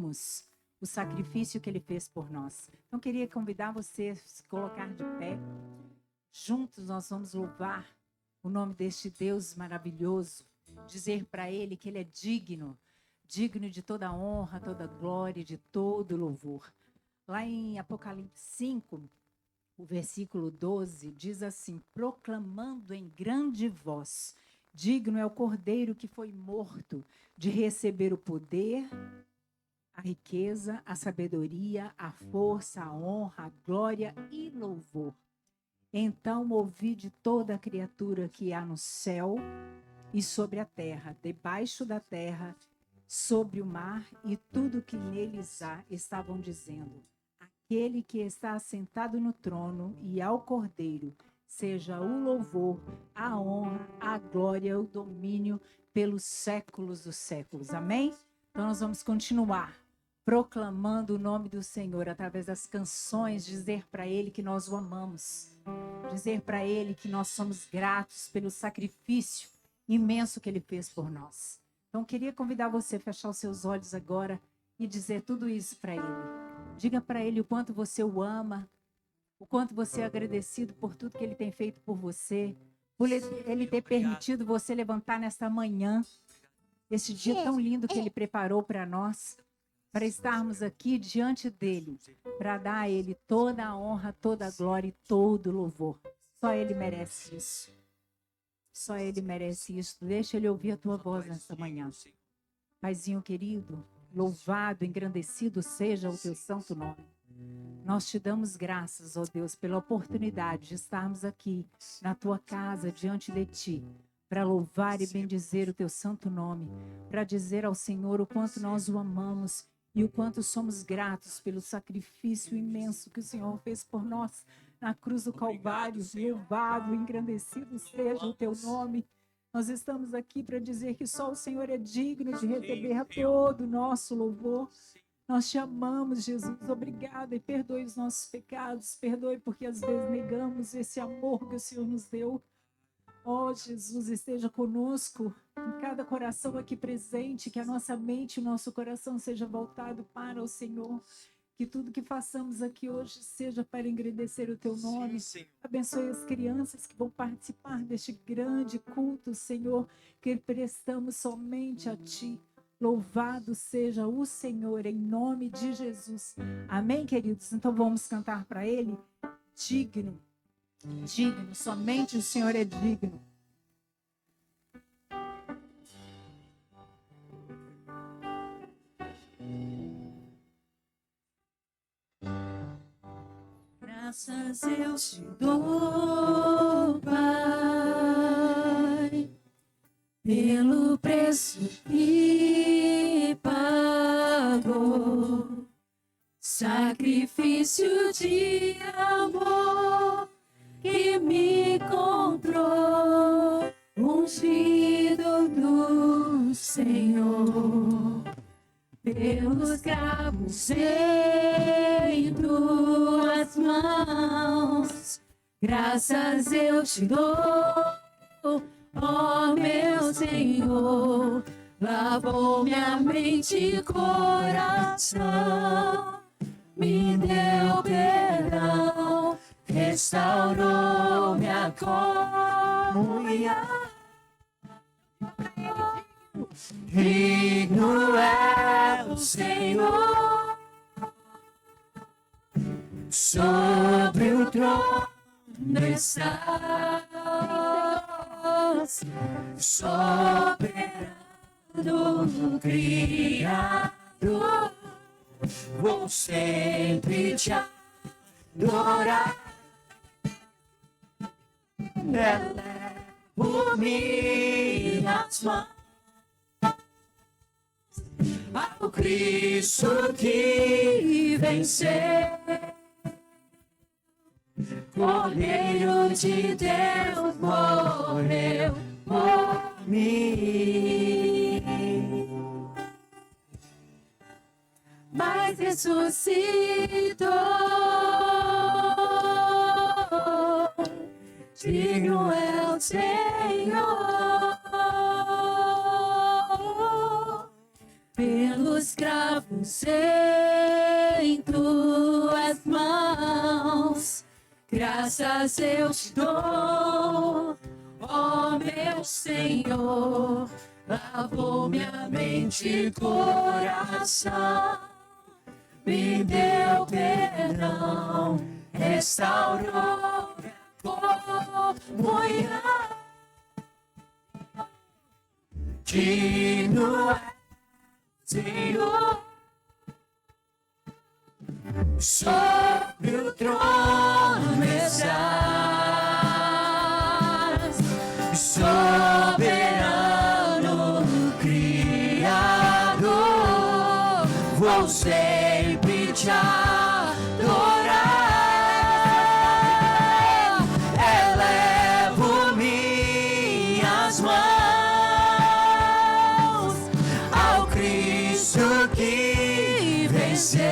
vimos o sacrifício que ele fez por nós. Então, queria convidar você a se colocar de pé. Juntos nós vamos louvar o nome deste Deus maravilhoso, dizer para ele que ele é digno, digno de toda honra, toda glória, de todo louvor. Lá em Apocalipse 5, o versículo 12, diz assim: proclamando em grande voz, digno é o Cordeiro que foi morto de receber o poder, a riqueza, a sabedoria, a força, a honra, a glória e louvor. Então ouvi de toda a criatura que há no céu e sobre a terra, debaixo da terra, sobre o mar e tudo que neles há, estavam dizendo: aquele que está assentado no trono e ao Cordeiro, seja o louvor, a honra, a glória, o domínio pelos séculos dos séculos. Amém? Então nós vamos continuar proclamando o nome do Senhor através das canções, dizer para ele que nós o amamos, dizer para ele que nós somos gratos pelo sacrifício imenso que ele fez por nós. Então queria convidar você a fechar os seus olhos agora e dizer tudo isso para ele. Diga para ele o quanto você o ama, o quanto você é agradecido por tudo que ele tem feito por você, por ele ter permitido você levantar nesta manhã, esse dia tão lindo que ele preparou para nós, para estarmos aqui diante dele, para dar a ele toda a honra, toda a glória e todo o louvor. Só ele merece isso. Só ele merece isso. Deixa ele ouvir a tua voz nesta manhã. Paizinho querido, louvado, engrandecido seja o teu santo nome. Nós te damos graças, ó Deus, pela oportunidade de estarmos aqui na tua casa, diante de ti, para louvar e bendizer o teu santo nome, para dizer ao Senhor o quanto nós o amamos e o quanto somos gratos pelo sacrifício imenso que o Senhor fez por nós na cruz do Calvário. Louvado, engrandecido seja o teu nome. Nós estamos aqui para dizer que só o Senhor é digno de receber todo o nosso louvor. Nós te amamos, Jesus. Obrigada e perdoe os nossos pecados. Perdoe porque às vezes negamos esse amor que o Senhor nos deu. Ó Jesus, esteja conosco em cada coração aqui presente, que a nossa mente e o nosso coração seja voltado para o Senhor. Que tudo que façamos aqui hoje seja para engrandecer o teu nome. Abençoe as crianças que vão participar deste grande culto, Senhor, que prestamos somente a ti. Louvado seja o Senhor, em nome de Jesus. Amém, queridos? Então vamos cantar para ele. Digno, digno, somente o Senhor é digno. Graças eu te dou, Pai, pelo preço que pagou, sacrifício de amor que me comprou, ungido do Senhor. Pelos cravos em tuas mãos, graças eu te dou, ó meu Senhor. Lavou minha mente e coração, me deu perdão, restaurou minha comunhão. Digno é o Senhor, sobre o trono estás, soberano Criador, vou sempre te adorar. Elevo minhas mãos ao Cristo que venceu, Cordeiro de Deus morreu por mim, mas ressuscitou. Digno é o Senhor. Pelos cravos em tuas mãos, graças eu te dou, ó meu Senhor, lavou minha mente e coração, me deu perdão, restaurou comunhão. Digno é Senhor, sobre o trono estás, soberano Criador, vou sempre te adorar, elevo minhas mãos ao Cristo que venceu,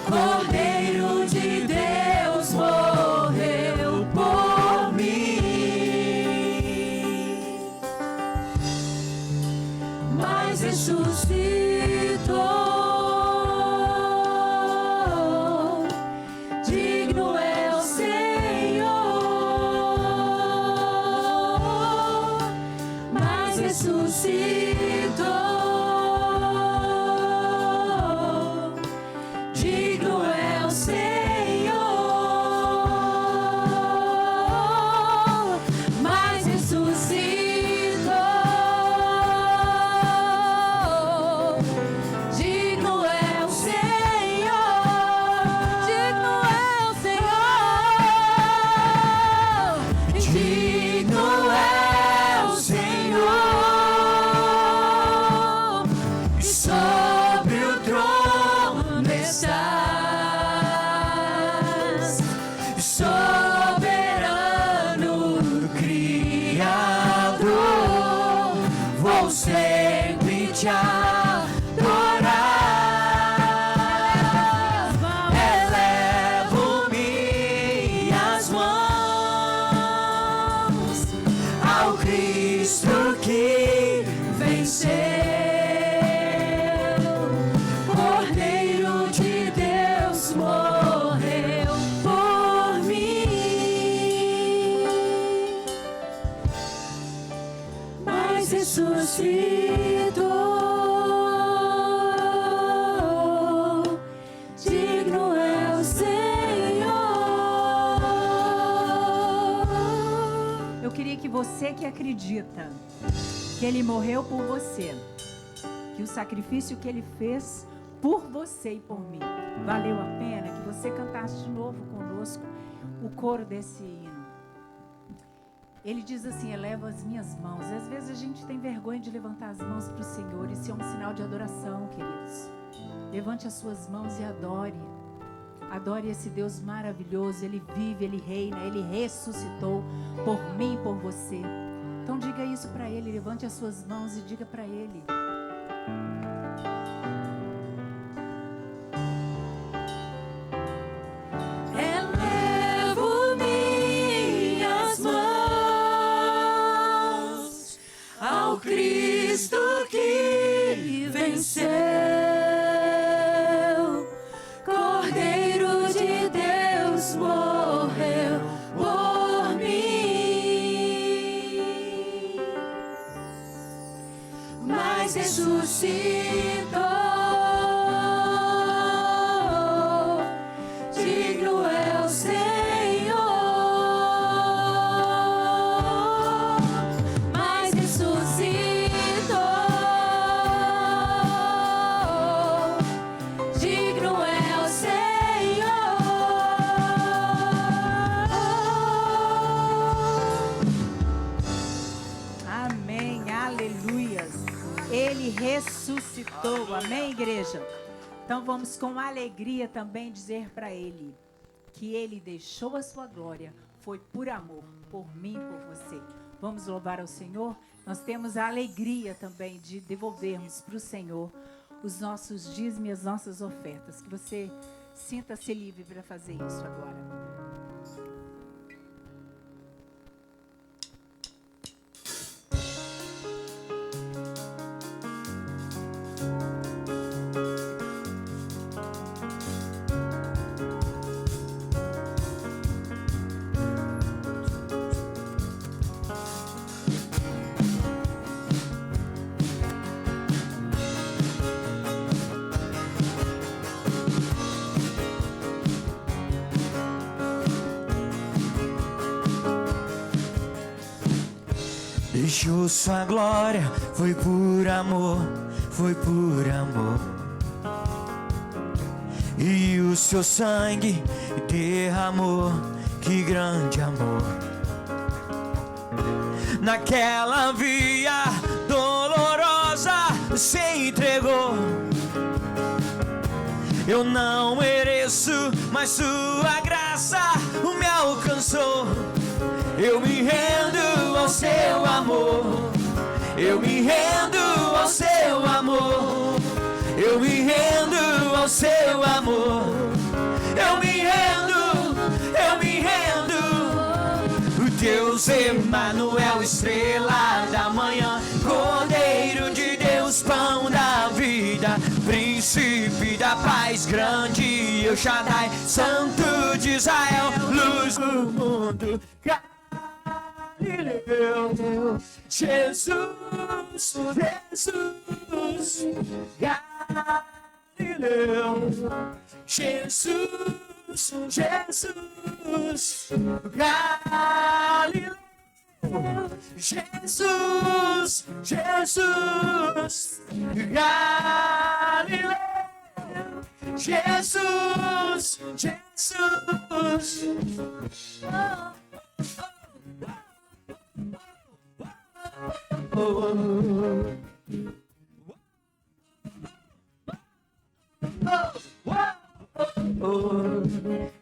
Cordeiro de Deus morreu por mim, mas ressuscitou, digno é o Senhor, mas ressuscitou, digno é o Senhor, mas ressuscitou, digno é o Senhor, digno é o Senhor, digno é o Senhor, e sobre o trono estás, soberano Criador, vou sempre te adorar, elevo minhas mãos ao Cristo que venceu, Cordeiro de Deus morreu por mim, mas ressuscitou, digno é o Senhor. Eu queria que você que acredita que Ele morreu por você, que o sacrifício que Ele fez por você e por mim valeu a pena, que você cantasse de novo conosco o coro desse hino. Ele diz assim: eleva as minhas mãos. Às vezes a gente tem vergonha de levantar as mãos para o Senhor. Isso é um sinal de adoração, queridos. Levante as suas mãos e adore. Adore esse Deus maravilhoso. Ele vive, Ele reina, Ele ressuscitou por mim e por você. Então diga isso para Ele. Levante as suas mãos e diga para Ele. Elevo minhas mãos ao Cristo que venceu, Cordeiro de Deus morreu por mim, mas ressuscitou, digno é o Senhor, mas ressuscitou, digno é o Senhor. Amém, aleluias. Ele ressuscitou, amém, igreja? Então vamos com alegria também dizer para Ele que Ele deixou a sua glória, foi por amor, por mim, por você. Vamos louvar ao Senhor? Nós temos a alegria também de devolvermos para o Senhor os nossos dízimos e as nossas ofertas. Que você sinta-se livre para fazer isso agora. deixou sua glória, foi por amor, foi por amor. E o seu sangue derramou, que grande amor. Naquela via dolorosa se entregou. Eu não mereço, mas sua graça me alcançou. Eu me rendo ao seu amor. Eu me rendo ao seu amor. Eu me rendo ao seu amor. Eu me rendo, eu me rendo. O Deus Emanuel, estrela da manhã, Cordeiro de Deus, pão da vida, príncipe da paz, grande El Shaddai, Santo de Israel, luz do mundo, Galileu, Jesus, Jesus, Galileu, Jesus, Jesus, Galileu, Jesus, Jesus, Galileu, Jesus, Jesus.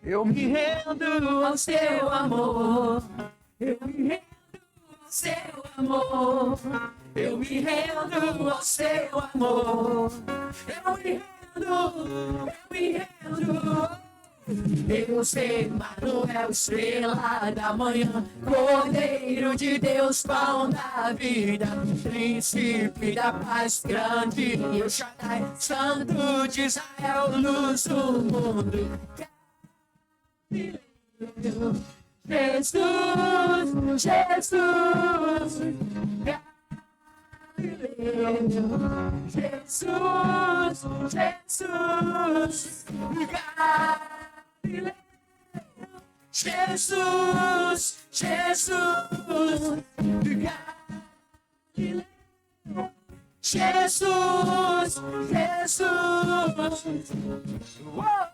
Eu me rendo ao seu amor. Eu me rendo ao seu amor. Eu me rendo ao seu amor. Eu me rendo. Deus Emanuel, estrela da manhã, Cordeiro de Deus, pão da vida, príncipe da paz, grande El Shaddai, Santo de Israel, luz do mundo. Jesus, Jesus, Jesus, Jesus, Jesus, Jesus, Jesus, Jesus. Uou,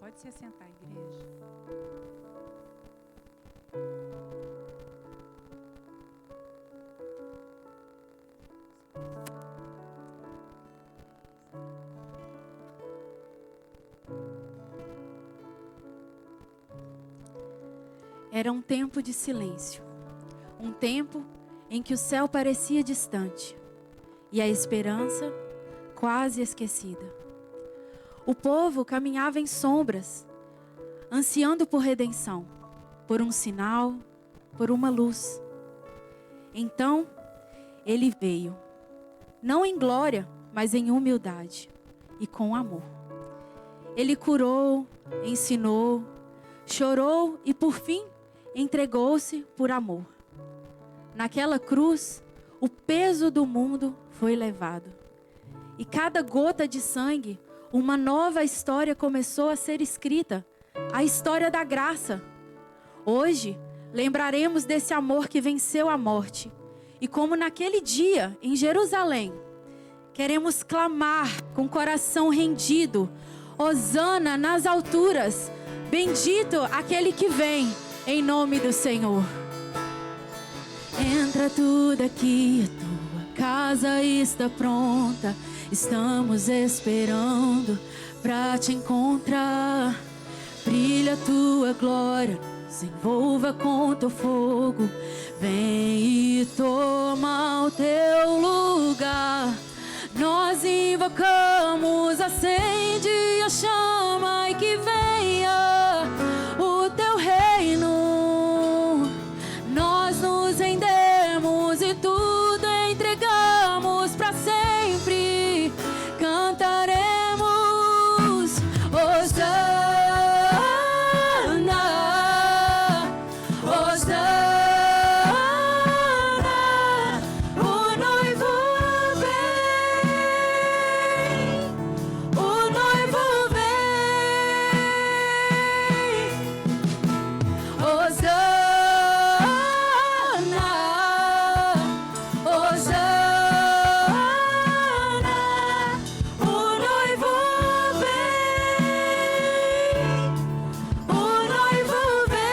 Pode se assentar, igreja. Era um tempo de silêncio, um tempo em que o céu parecia distante e a esperança quase esquecida. O povo caminhava em sombras, ansiando por redenção, por um sinal, por uma luz. Então, ele veio, não em glória, mas em humildade e com amor. Ele curou, ensinou, chorou e, por fim, entregou-se por amor. Naquela cruz, o peso do mundo foi levado. E cada gota de sangue, uma nova história começou a ser escrita. A história da graça. Hoje, lembraremos desse amor que venceu a morte. E como naquele dia, em Jerusalém, queremos clamar com o coração rendido: Hosana nas alturas, Bendito aquele que vem em nome do Senhor. Entra tudo aqui, a tua casa está pronta. Estamos esperando pra te encontrar. Brilha a tua glória, nos envolva com teu fogo. Vem e toma o teu lugar. Nós invocamos, acende a chama e que venha o teu reino. Nós nos rendemos e tudo entregamos para sempre. Cantaremos Hosana, Hosana. O noivo vem, o noivo vem. Hosana, Hosana. O noivo vem, o noivo vem.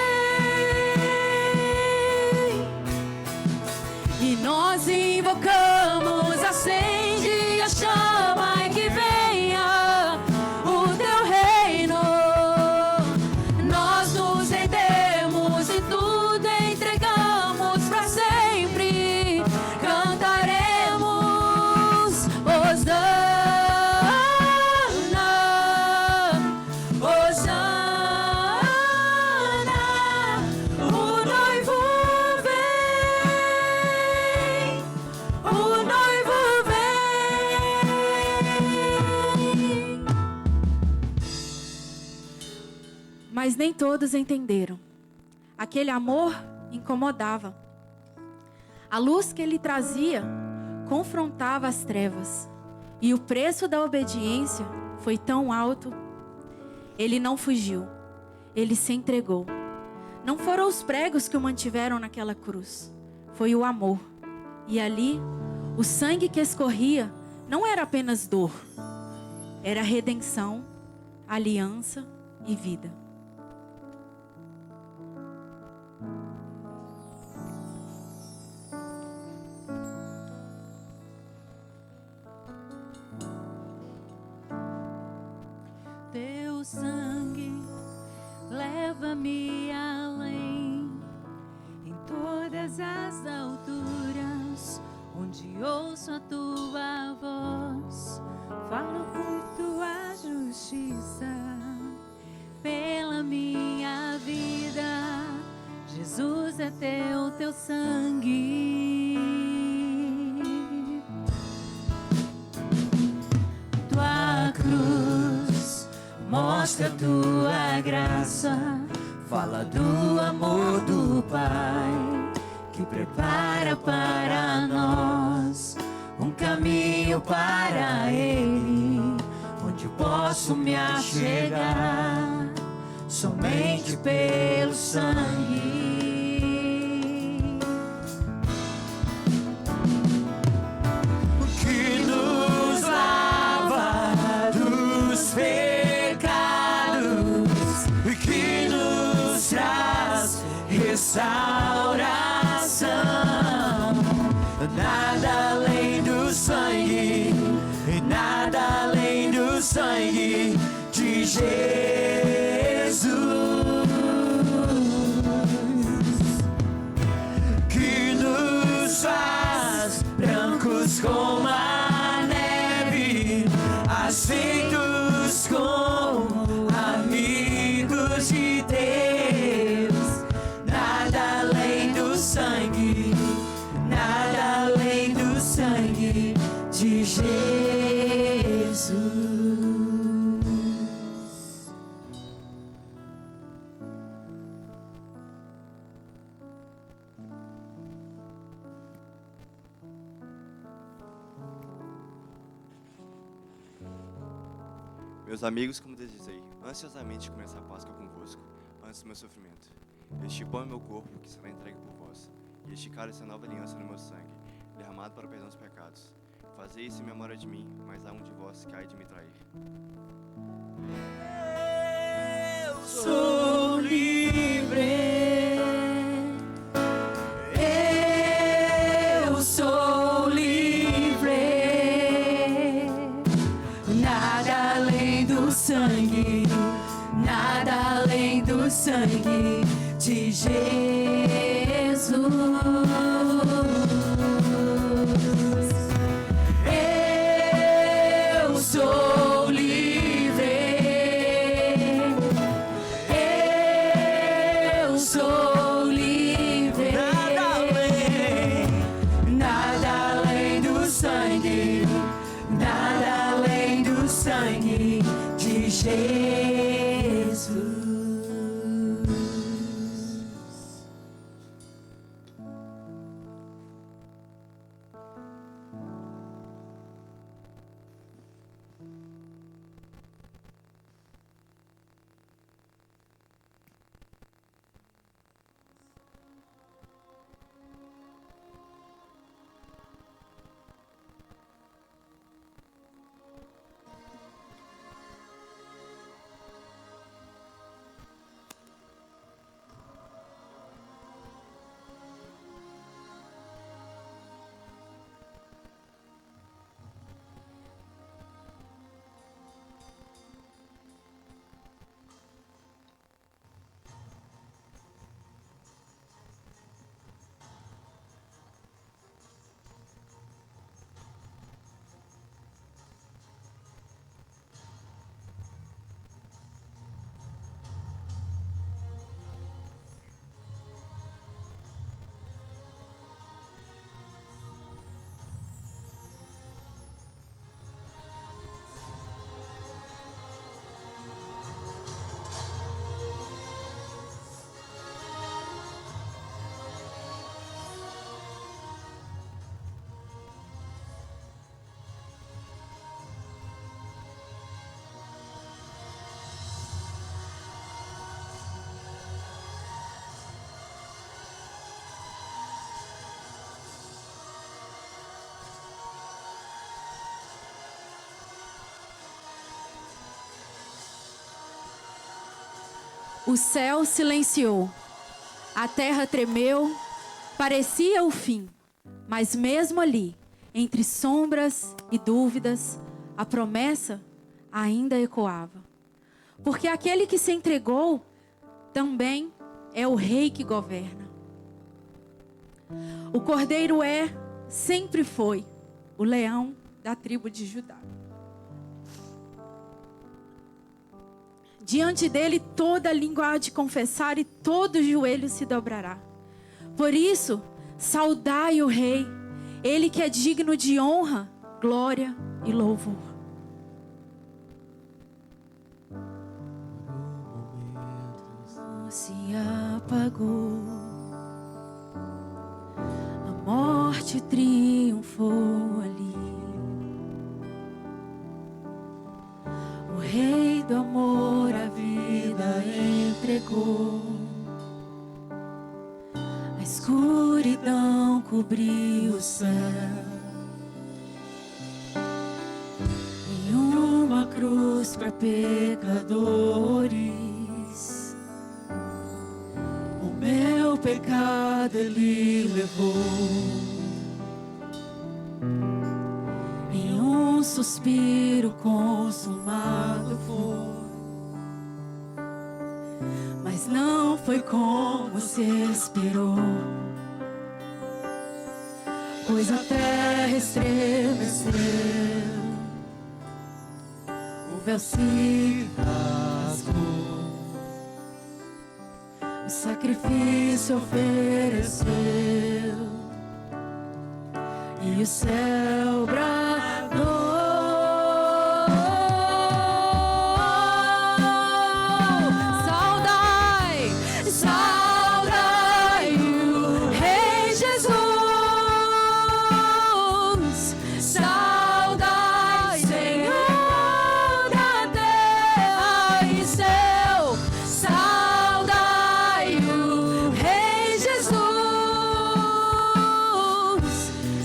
E nós invocamos, acende a chama e que venha o teu reino. Nós nos rendemos e tudo entregamos para sempre. Cantaremos Hosana, Hosana. O noivo vem, o noivo vem. Mas nem todos entenderam. Aquele amor incomodava. A luz que ele trazia confrontava as trevas. E o preço da obediência foi tão alto. Ele não fugiu. Ele se entregou. Não foram os pregos que o mantiveram naquela cruz. Foi o amor. E ali, o sangue que escorria não era apenas dor. Era redenção, aliança e vida. Teu sangue leva-me além, em todas as alturas, onde ouço a tua voz. Falo por tua justiça, pela minha vida. Jesus, é teu sangue. Tua cruz mostra tua graça, fala do amor do Pai, que prepara para nós um caminho para Ele, onde posso me achegar somente pelo sangue. Que nos lava dos pecados, que nos traz restauração. Nada além do sangue, e nada além do sangue de Jesus, que nos faz brancos como a neve, aceitos como amigos de Deus. Nada além do sangue, nada além do sangue de Jesus. Meus amigos, como desejei ansiosamente começar a Páscoa convosco, antes do meu sofrimento. Este pão é meu corpo, que será entregue por vós, e este cálice é a nova aliança no meu sangue, derramado para o perdão dos pecados. Fazei isso em memória de mim, mas há um de vós que há de me trair. Eu sou livre. Eu sou livre. Nada além do sangue, nada além do sangue de Jesus. Eu sou livre. Eu sou livre. Nada além do sangue, nada além do sangue de Jesus. O céu silenciou, a terra tremeu, parecia o fim, mas mesmo ali, entre sombras e dúvidas, a promessa ainda ecoava. Porque aquele que se entregou também é o rei que governa. O cordeiro sempre foi, o leão da tribo de Judá. Diante dele toda língua há de confessar e todo joelho se dobrará. Por isso, saudai o rei, ele que é digno de honra, glória e louvor. Se apagou, a morte triunfou ali. O rei do amor a vida entregou. A escuridão cobriu o céu. Em uma cruz para pecadores, o meu pecado ele levou. Em um suspiro consumado foi. Mas não foi como se esperou, pois a terra estremeceu, o véu se rasgou, o sacrifício ofereceu e o céu bradou.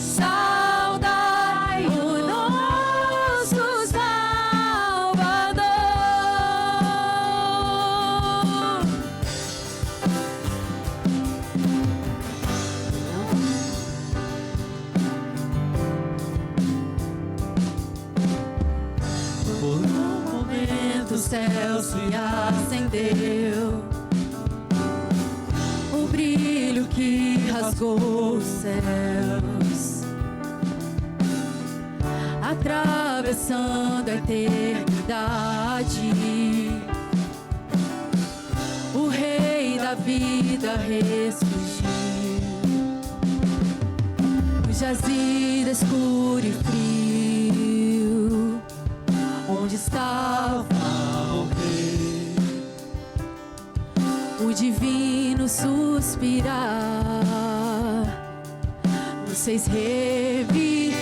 Saudai céu se acendeu. O brilho que rasgou os céus, atravessando a eternidade. O Rei da vida ressurgiu. O jazido escuro e frio, onde estava o Rei, o divino suspirar, nos fez reviver.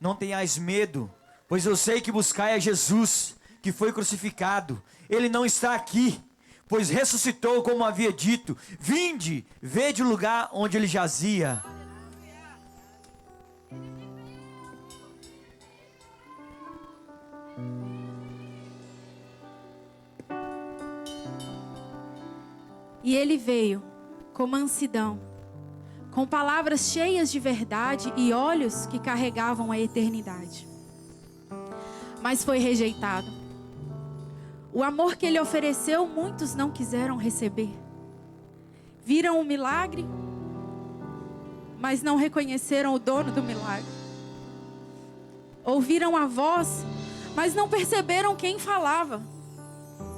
Não tenhais medo, pois eu sei que buscai a Jesus, que foi crucificado. Ele não está aqui, pois ressuscitou, como havia dito. Vinde, vede o lugar onde ele jazia. E ele veio com mansidão, com palavras cheias de verdade e olhos que carregavam a eternidade. Mas foi rejeitado. O amor que ele ofereceu, muitos não quiseram receber. Viram o milagre, mas não reconheceram o dono do milagre. Ouviram a voz, mas não perceberam quem falava.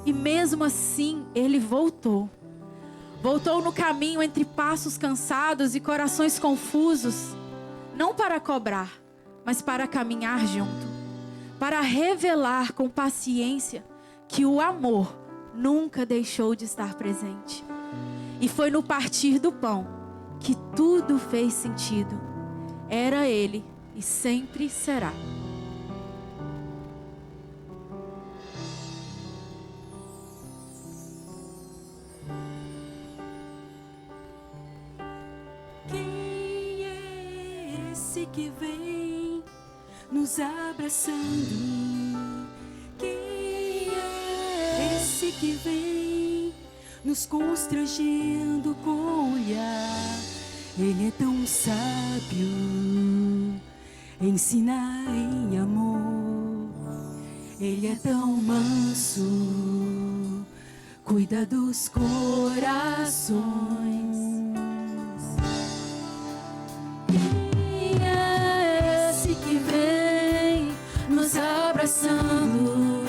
E mesmo assim, ele voltou. Voltou no caminho entre passos cansados e corações confusos, não para cobrar, mas para caminhar junto, para revelar com paciência que o amor nunca deixou de estar presente. E foi no partir do pão que tudo fez sentido. Era ele e sempre será. Que vem nos abraçando. Quem é esse que vem nos constrangendo com o olhar? Ele é tão sábio, ensina em amor. Ele é tão manso, cuida dos corações. Abraçando.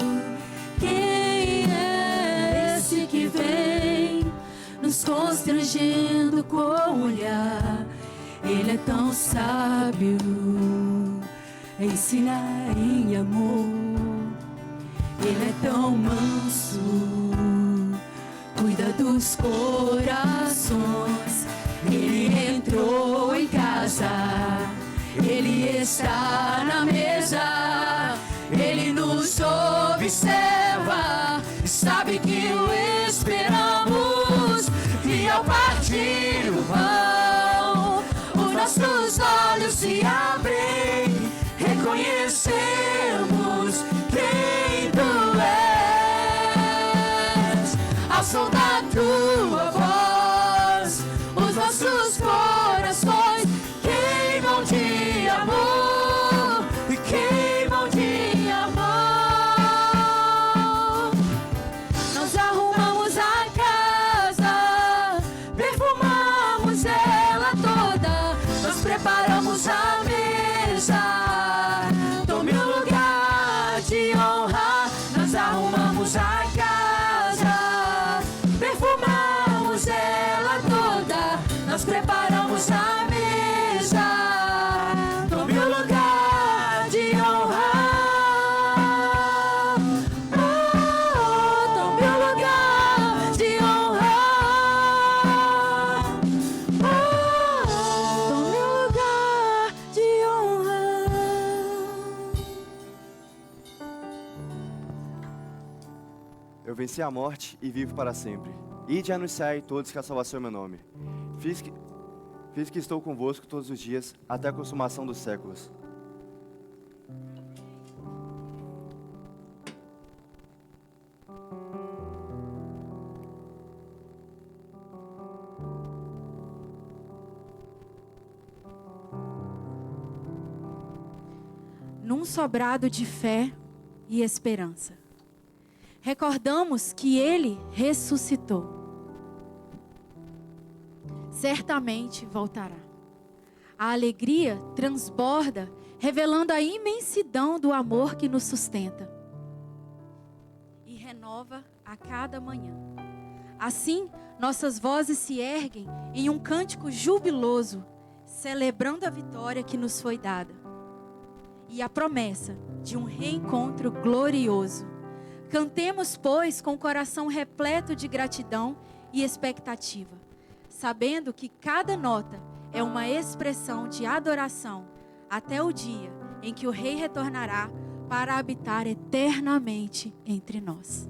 Quem é esse que vem nos constrangendo com o olhar? Ele é tão sábio, ensina em amor. Ele é tão manso, cuida dos corações. Ele entrou em casa, ele está na mesa. Ele nos observa, sabe que o esperamos. E ao partir o pão, os nossos olhos se abrem. Reconhecemos quem tu és. Ao som da tua voz, os nossos corações queimam de amor. Preparamos a mesa, tome um lugar de honra. Nós arrumamos a casa, perfumamos venci a morte e vivo para sempre. Ide e anunciai todos que a salvação é meu nome. Fiz que estou convosco todos os dias, até a consumação dos séculos. Num sobrado de fé e esperança, recordamos que Ele ressuscitou. Certamente voltará. A alegria transborda, revelando a imensidão do amor que nos sustenta e renova a cada manhã. Assim, nossas vozes se erguem em um cântico jubiloso, celebrando a vitória que nos foi dada e a promessa de um reencontro glorioso. Cantemos, pois, com o coração repleto de gratidão e expectativa, sabendo que cada nota é uma expressão de adoração até o dia em que o Rei retornará para habitar eternamente entre nós.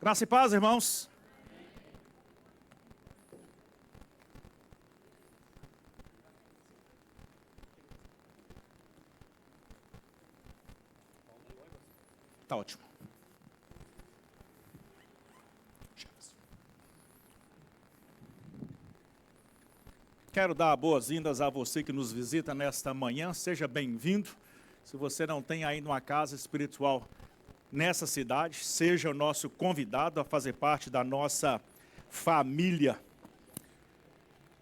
Graça e paz, irmãos. Tá ótimo. Quero dar boas-vindas a você que nos visita nesta manhã. Seja bem-vindo. Se você não tem ainda uma casa espiritual nessa cidade, seja o nosso convidado a fazer parte da nossa família.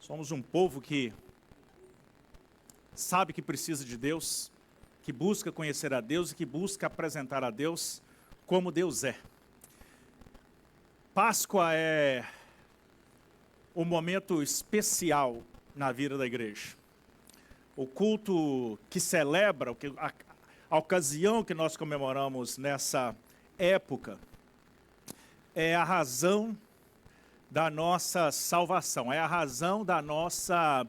Somos um povo que sabe que precisa de Deus, que busca conhecer a Deus e que busca apresentar a Deus como Deus é. Páscoa é um momento especial na vida da igreja. O culto que celebra, a ocasião que nós comemoramos nessa época, é a razão da nossa salvação, é a razão da nossa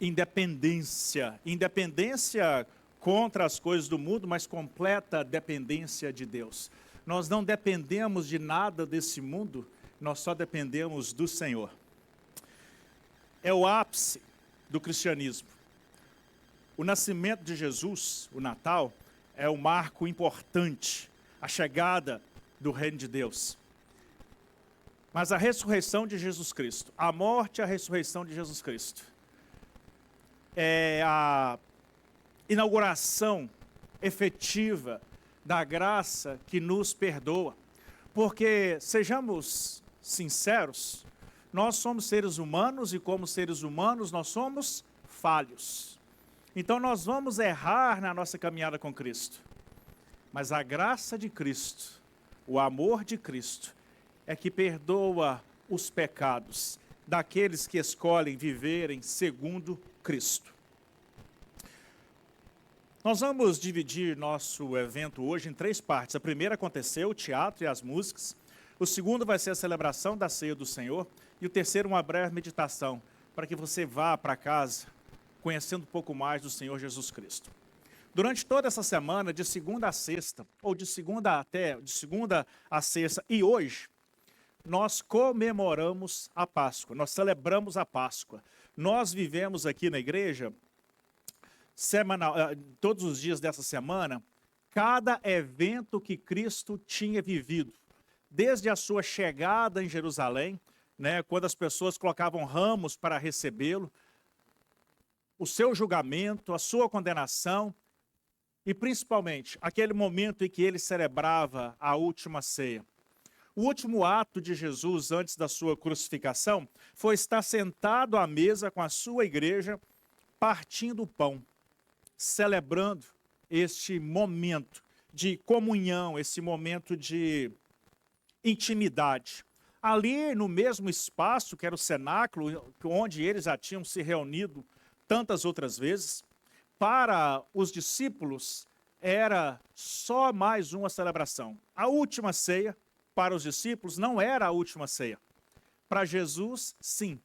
independência. Independência contra as coisas do mundo, mas completa dependência de Deus. Nós não dependemos de nada desse mundo, nós só dependemos do Senhor. É o ápice do cristianismo. O nascimento de Jesus, o Natal, é um marco importante, a chegada do reino de Deus. Mas a ressurreição de Jesus Cristo, a morte e a ressurreição de Jesus Cristo, é a inauguração efetiva da graça que nos perdoa. Porque, sejamos sinceros, nós somos seres humanos e como seres humanos nós somos falhos. Então nós vamos errar na nossa caminhada com Cristo. Mas a graça de Cristo, o amor de Cristo, é que perdoa os pecados daqueles que escolhem viverem segundo Cristo. Nós vamos dividir nosso evento hoje em 3 partes. A primeira aconteceu, o teatro e as músicas. O segundo vai ser a celebração da ceia do Senhor. E o terceiro, uma breve meditação, para que você vá para casa conhecendo um pouco mais do Senhor Jesus Cristo. Durante toda essa semana, de segunda a sexta, ou de segunda a sexta e hoje, nós comemoramos a Páscoa, nós celebramos a Páscoa. Nós vivemos aqui na igreja, todos os dias dessa semana, cada evento que Cristo tinha vivido, desde a sua chegada em Jerusalém, quando as pessoas colocavam ramos para recebê-lo, o seu julgamento, a sua condenação e principalmente aquele momento em que ele celebrava a última ceia. O último ato de Jesus antes da sua crucificação foi estar sentado à mesa com a sua igreja, partindo o pão, celebrando este momento de comunhão, esse momento de intimidade. Ali no mesmo espaço, que era o cenáculo, onde eles já tinham se reunido tantas outras vezes, para os discípulos era só mais uma celebração. A última ceia, para os discípulos, não era a última ceia. Para Jesus, sim.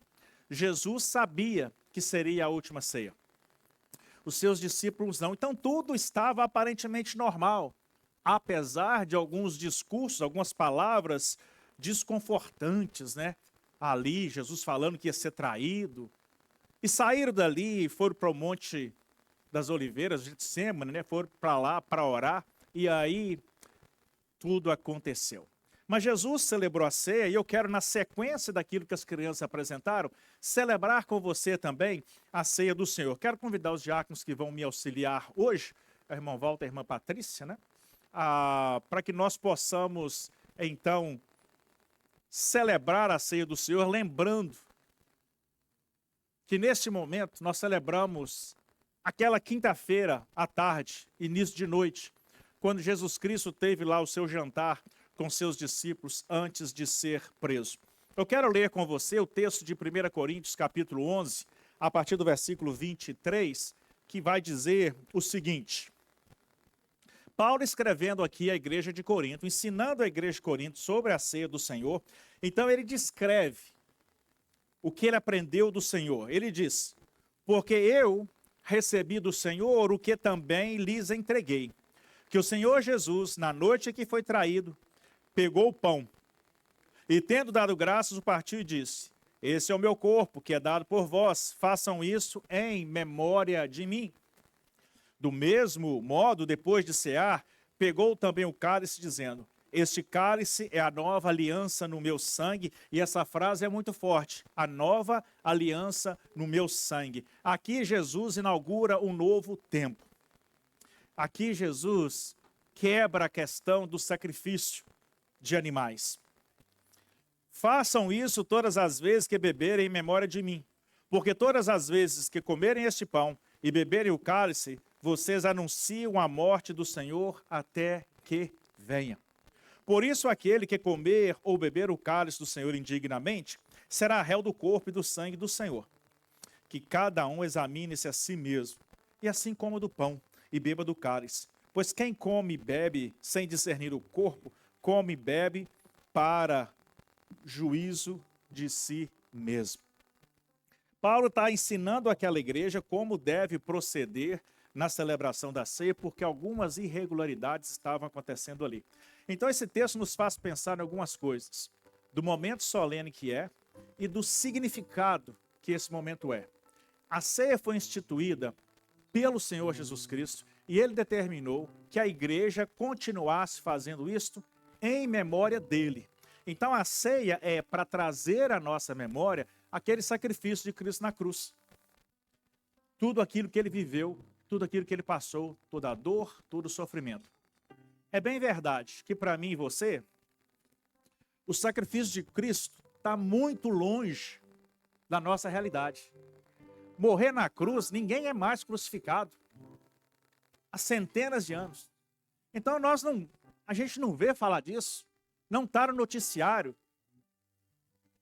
Jesus sabia que seria a última ceia. Os seus discípulos não. Então tudo estava aparentemente normal, apesar de alguns discursos, algumas palavras desconfortantes, Ali, Jesus falando que ia ser traído. E saíram dali e foram para o Monte das Oliveiras, Getsêmani, foram para lá para orar. E aí tudo aconteceu. Mas Jesus celebrou a ceia e eu quero, na sequência daquilo que as crianças apresentaram, celebrar com você também a ceia do Senhor. Quero convidar os diáconos que vão me auxiliar hoje, a irmã Walter e a irmã Patrícia, para que nós possamos, então, celebrar a ceia do Senhor, lembrando que neste momento nós celebramos aquela quinta-feira à tarde, início de noite, quando Jesus Cristo teve lá o seu jantar com seus discípulos antes de ser preso. Eu quero ler com você o texto de 1 Coríntios, capítulo 11, a partir do versículo 23, que vai dizer o seguinte. Paulo escrevendo aqui à igreja de Corinto, ensinando a igreja de Corinto sobre a ceia do Senhor, então ele descreve o que ele aprendeu do Senhor. Ele diz, porque eu recebi do Senhor o que também lhes entreguei, que o Senhor Jesus, na noite em que foi traído, pegou o pão E tendo dado graças, o partiu e disse: esse é o meu corpo, que é dado por vós, façam isso em memória de mim. Do mesmo modo, depois de cear, pegou também o cálice, dizendo: este cálice é a nova aliança no meu sangue. E essa frase é muito forte: a nova aliança no meu sangue. Aqui Jesus inaugura um novo tempo. Aqui Jesus quebra a questão do sacrifício de animais. Façam isso todas as vezes que beberem em memória de mim, porque todas as vezes que comerem este pão e beberem o cálice, vocês anunciam a morte do Senhor até que venha. Por isso, aquele que comer ou beber o cálice do Senhor indignamente, será réu do corpo e do sangue do Senhor. Que cada um examine-se a si mesmo, e assim coma do pão e beba do cálice. Pois quem come e bebe sem discernir o corpo, come e bebe para juízo de si mesmo. Paulo está ensinando àquela igreja como deve proceder na celebração da ceia, porque algumas irregularidades estavam acontecendo ali. Então esse texto nos faz pensar em algumas coisas, do momento solene que é e do significado que esse momento é. A ceia foi instituída pelo Senhor Jesus Cristo e ele determinou que a igreja continuasse fazendo isto em memória dele. Então a ceia é para trazer à nossa memória aquele sacrifício de Cristo na cruz. Tudo aquilo que ele viveu, tudo aquilo que ele passou, toda a dor, todo o sofrimento. É bem verdade que para mim e você, o sacrifício de Cristo está muito longe da nossa realidade. Morrer na cruz, ninguém é mais crucificado há centenas de anos. Então a gente não vê falar disso, não está no noticiário.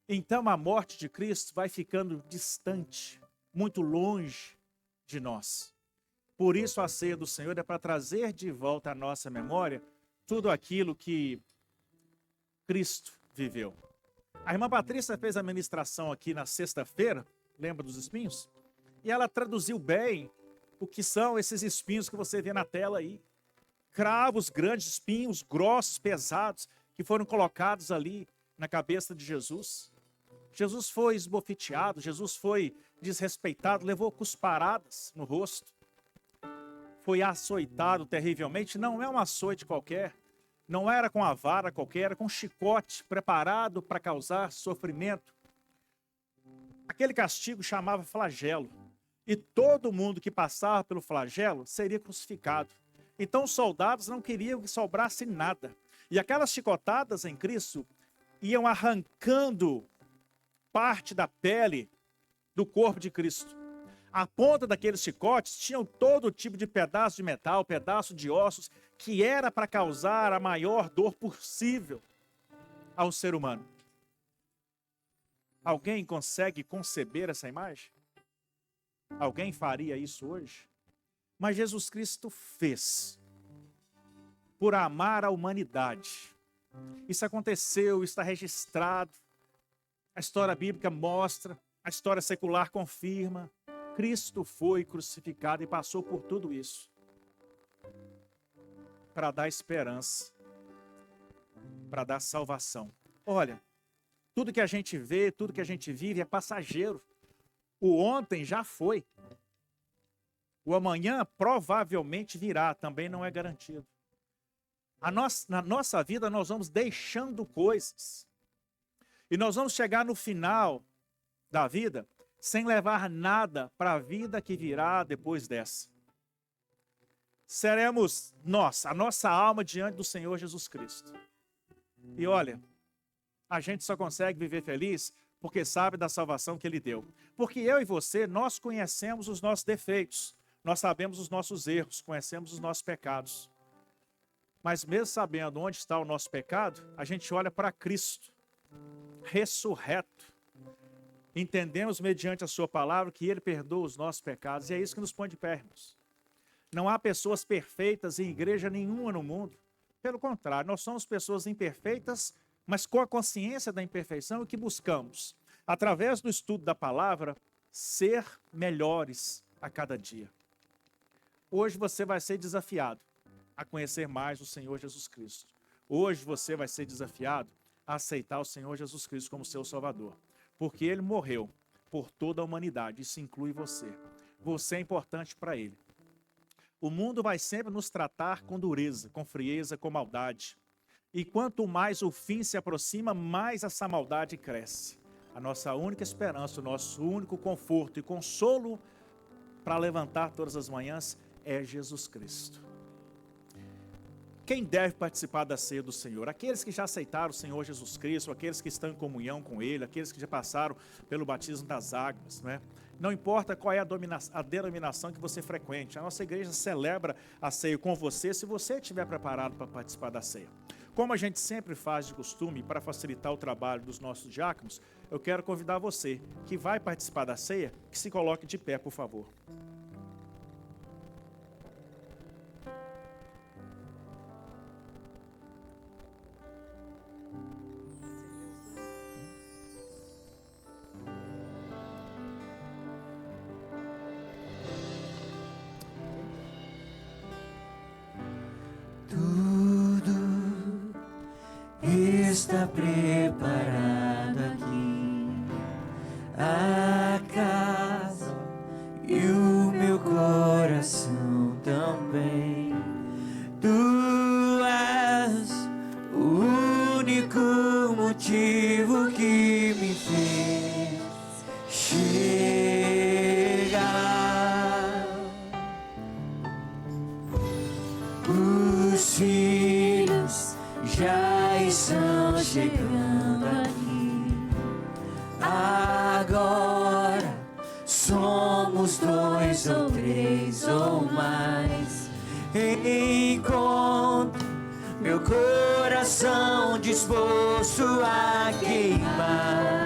Então a morte de Cristo vai ficando distante, muito longe de nós. Por isso a ceia do Senhor é para trazer de volta à nossa memória tudo aquilo que Cristo viveu. A irmã Patrícia fez a ministração aqui na sexta-feira, lembra dos espinhos? E ela traduziu bem o que são esses espinhos que você vê na tela aí. Cravos, grandes espinhos, grossos, pesados, que foram colocados ali na cabeça de Jesus. Jesus foi esbofeteado, Jesus foi desrespeitado, levou cusparadas no rosto. Foi açoitado terrivelmente, não é um açoite qualquer, não era com a vara qualquer, era com um chicote preparado para causar sofrimento. Aquele castigo chamava flagelo, e todo mundo que passava pelo flagelo seria crucificado. Então os soldados não queriam que sobrasse nada, e aquelas chicotadas em Cristo iam arrancando parte da pele do corpo de Cristo. A ponta daqueles chicotes tinham todo tipo de pedaço de metal, pedaço de ossos, que era para causar a maior dor possível ao ser humano. Alguém consegue conceber essa imagem? Alguém faria isso hoje? Mas Jesus Cristo fez, por amar a humanidade. Isso aconteceu, está registrado. A história bíblica mostra, a história secular confirma. Cristo foi crucificado e passou por tudo isso para dar esperança, para dar salvação. Olha, tudo que a gente vê, tudo que a gente vive é passageiro. O ontem já foi. O amanhã provavelmente virá, também não é garantido. Na nossa vida nós vamos deixando coisas. E nós vamos chegar no final da vida sem levar nada para a vida que virá depois dessa. Seremos nós, a nossa alma diante do Senhor Jesus Cristo. E olha, a gente só consegue viver feliz porque sabe da salvação que Ele deu. Porque eu e você, nós conhecemos os nossos defeitos, nós sabemos os nossos erros, conhecemos os nossos pecados. Mas mesmo sabendo onde está o nosso pecado, a gente olha para Cristo, ressurreto. Entendemos mediante a sua palavra que Ele perdoa os nossos pecados. E é isso que nos põe de pé, irmãos. Não há pessoas perfeitas em igreja nenhuma no mundo. Pelo contrário, nós somos pessoas imperfeitas, mas com a consciência da imperfeição e que buscamos, através do estudo da palavra, ser melhores a cada dia. Hoje você vai ser desafiado a conhecer mais o Senhor Jesus Cristo. Hoje você vai ser desafiado a aceitar o Senhor Jesus Cristo como seu Salvador. Porque Ele morreu por toda a humanidade, isso inclui você. Você é importante para Ele. O mundo vai sempre nos tratar com dureza, com frieza, com maldade. E quanto mais o fim se aproxima, mais essa maldade cresce. A nossa única esperança, o nosso único conforto e consolo para levantar todas as manhãs é Jesus Cristo. Quem deve participar da ceia do Senhor? Aqueles que já aceitaram o Senhor Jesus Cristo, aqueles que estão em comunhão com Ele, aqueles que já passaram pelo batismo das águas, né? Não importa qual é a denominação que você frequente, a nossa igreja celebra a ceia com você, se você estiver preparado para participar da ceia. Como a gente sempre faz de costume, para facilitar o trabalho dos nossos diáconos, eu quero convidar você que vai participar da ceia, que se coloque de pé, por favor. Está preparado aqui a casa e o meu coração também. Tu és o único motivo que me fez chegar. Os filhos já estão chegando aqui. Agora somos 2 ou 3 ou mais. Encontro meu coração disposto a queimar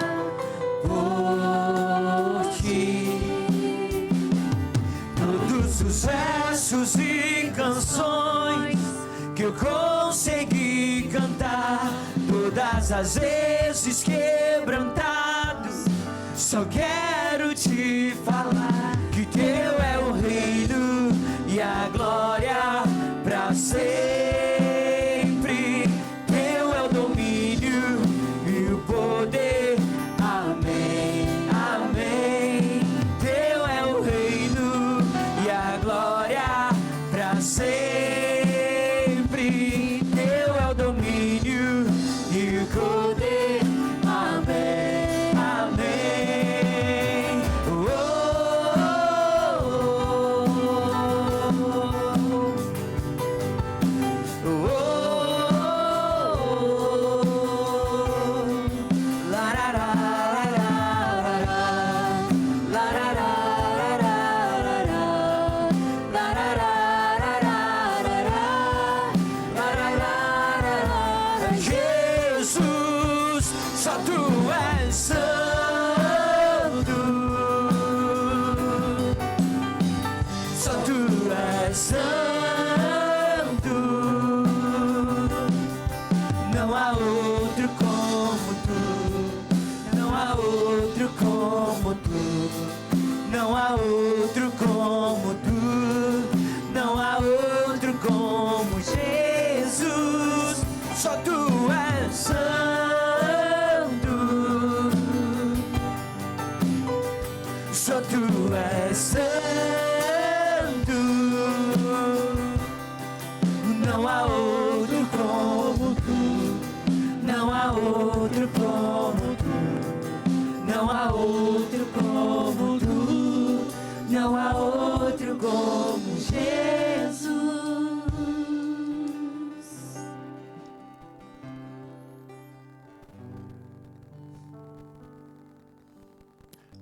por ti. Todos os versos e canções que eu consegui cantar, todas as vezes quebrantados, só quero te falar que teu é o reino e a glória pra sempre. Teu é o domínio e o poder. Amém, amém. Teu é o reino e a glória pra sempre. Não há outro como Jesus.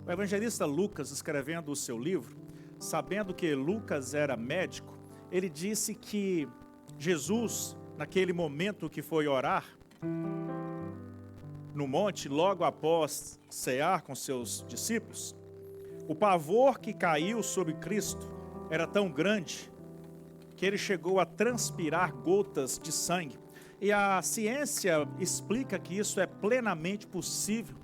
O evangelista Lucas, escrevendo o seu livro, sabendo que Lucas era médico, ele disse que Jesus, naquele momento que foi orar no monte, logo após cear com seus discípulos, o pavor que caiu sobre Cristo era tão grande que ele chegou a transpirar gotas de sangue. E a ciência explica que isso é plenamente possível,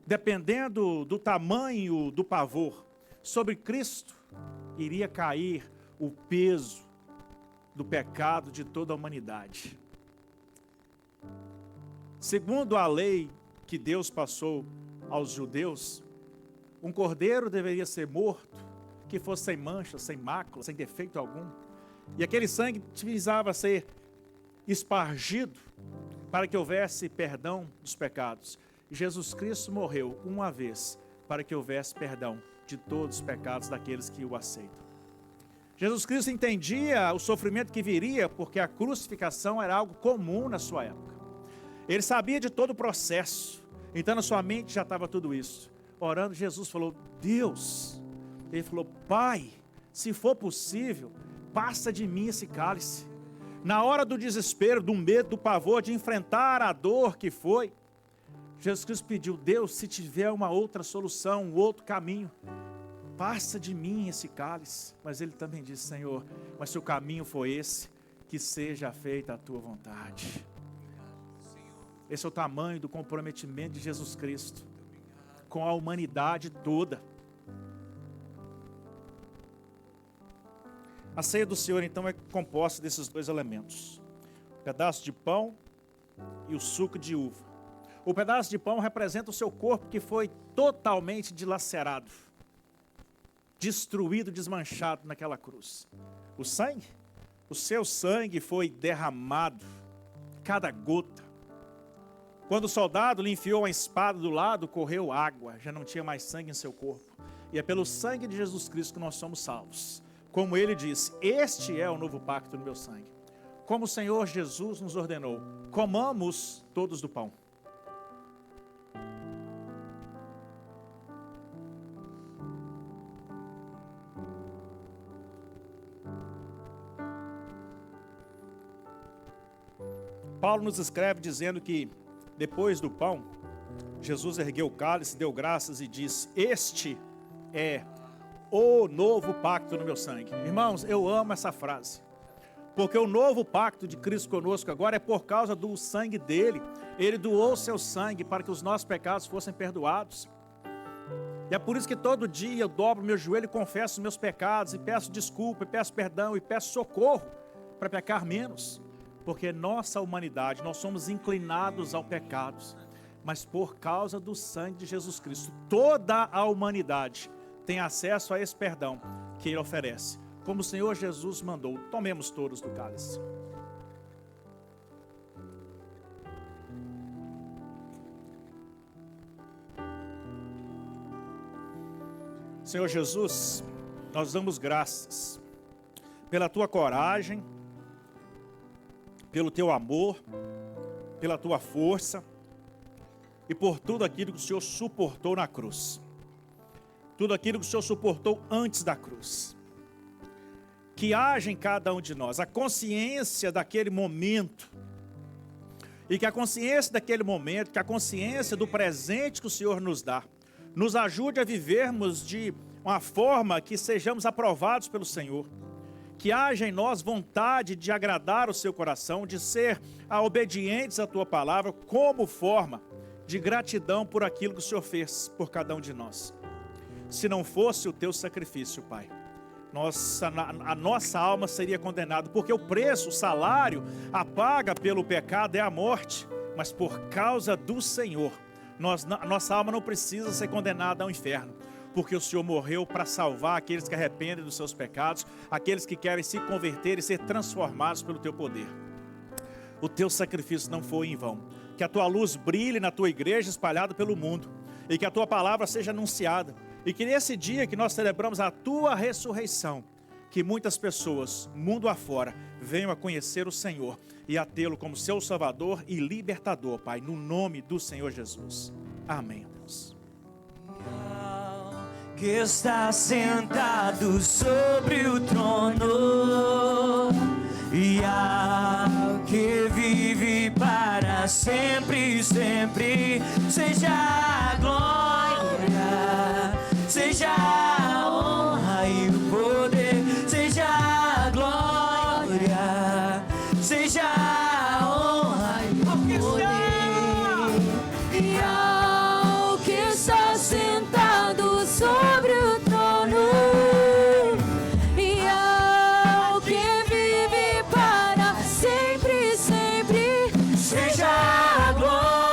dependendo do tamanho do pavor. Sobre Cristo iria cair o peso do pecado de toda a humanidade. Segundo a lei que Deus passou aos judeus, um cordeiro deveria ser morto, que fosse sem mancha, sem mácula, sem defeito algum. E aquele sangue precisava ser espargido para que houvesse perdão dos pecados. Jesus Cristo morreu uma vez para que houvesse perdão de todos os pecados daqueles que o aceitam. Jesus Cristo entendia o sofrimento que viria, porque a crucificação era algo comum na sua época. Ele sabia de todo o processo, então na sua mente já estava tudo isso. Orando, Jesus falou, Deus, ele falou, Pai, se for possível, passa de mim esse cálice. Na hora do desespero, do medo, do pavor, de enfrentar a dor que foi, Jesus Cristo pediu, Deus, se tiver uma outra solução, um outro caminho, passa de mim esse cálice. Mas ele também disse, Senhor, mas se o caminho for esse, que seja feita a tua vontade. Esse é o tamanho do comprometimento de Jesus Cristo com a humanidade toda. A ceia do Senhor, então, é composta desses dois elementos. O pedaço de pão e o suco de uva. O pedaço de pão representa o seu corpo que foi totalmente dilacerado, destruído, desmanchado naquela cruz. O sangue? O seu sangue foi derramado, cada gota. Quando o soldado lhe enfiou a espada do lado, correu água, já não tinha mais sangue em seu corpo. E é pelo sangue de Jesus Cristo que nós somos salvos. Como ele disse, este é o novo pacto no meu sangue. Como o Senhor Jesus nos ordenou, comamos todos do pão. Paulo nos escreve dizendo que depois do pão, Jesus ergueu o cálice, deu graças e disse, este é o novo pacto no meu sangue. Irmãos, eu amo essa frase, porque o novo pacto de Cristo conosco agora é por causa do sangue dele. Ele doou seu sangue para que os nossos pecados fossem perdoados. E é por isso que todo dia eu dobro meu joelho e confesso os meus pecados, e peço desculpa, e peço perdão, e peço socorro para pecar menos. Porque nossa humanidade, nós somos inclinados ao pecado, mas por causa do sangue de Jesus Cristo, toda a humanidade tem acesso a esse perdão que ele oferece. Como o Senhor Jesus mandou, tomemos todos do cálice. Senhor Jesus, nós damos graças pela tua coragem, pelo teu amor, pela tua força e por tudo aquilo que o Senhor suportou na cruz. Tudo aquilo que o Senhor suportou antes da cruz. Que haja em cada um de nós a consciência daquele momento. E que a consciência daquele momento, que a consciência do presente que o Senhor nos dá, nos ajude a vivermos de uma forma que sejamos aprovados pelo Senhor. Que haja em nós vontade de agradar o seu coração, de ser obedientes à tua palavra, como forma de gratidão por aquilo que o Senhor fez por cada um de nós. Se não fosse o teu sacrifício, Pai, a nossa alma seria condenada, porque o preço, o salário, a paga pelo pecado é a morte, mas por causa do Senhor, nossa alma não precisa ser condenada ao inferno, porque o Senhor morreu para salvar aqueles que arrependem dos seus pecados, aqueles que querem se converter e ser transformados pelo teu poder. O teu sacrifício não foi em vão. Que a tua luz brilhe na tua igreja espalhada pelo mundo, e que a tua palavra seja anunciada, e que nesse dia que nós celebramos a tua ressurreição, que muitas pessoas, mundo afora, venham a conhecer o Senhor e a tê-lo como seu Salvador e Libertador, Pai, no nome do Senhor Jesus. Amém, Deus. Que está sentado sobre o trono, e ao que vive para sempre, sempre, seja a glória, seja a honra e o poder, seja a glória, seja a honra e o poder. E ao que está sentado sobre o trono, e ao que vive para sempre, sempre, Seja a glória,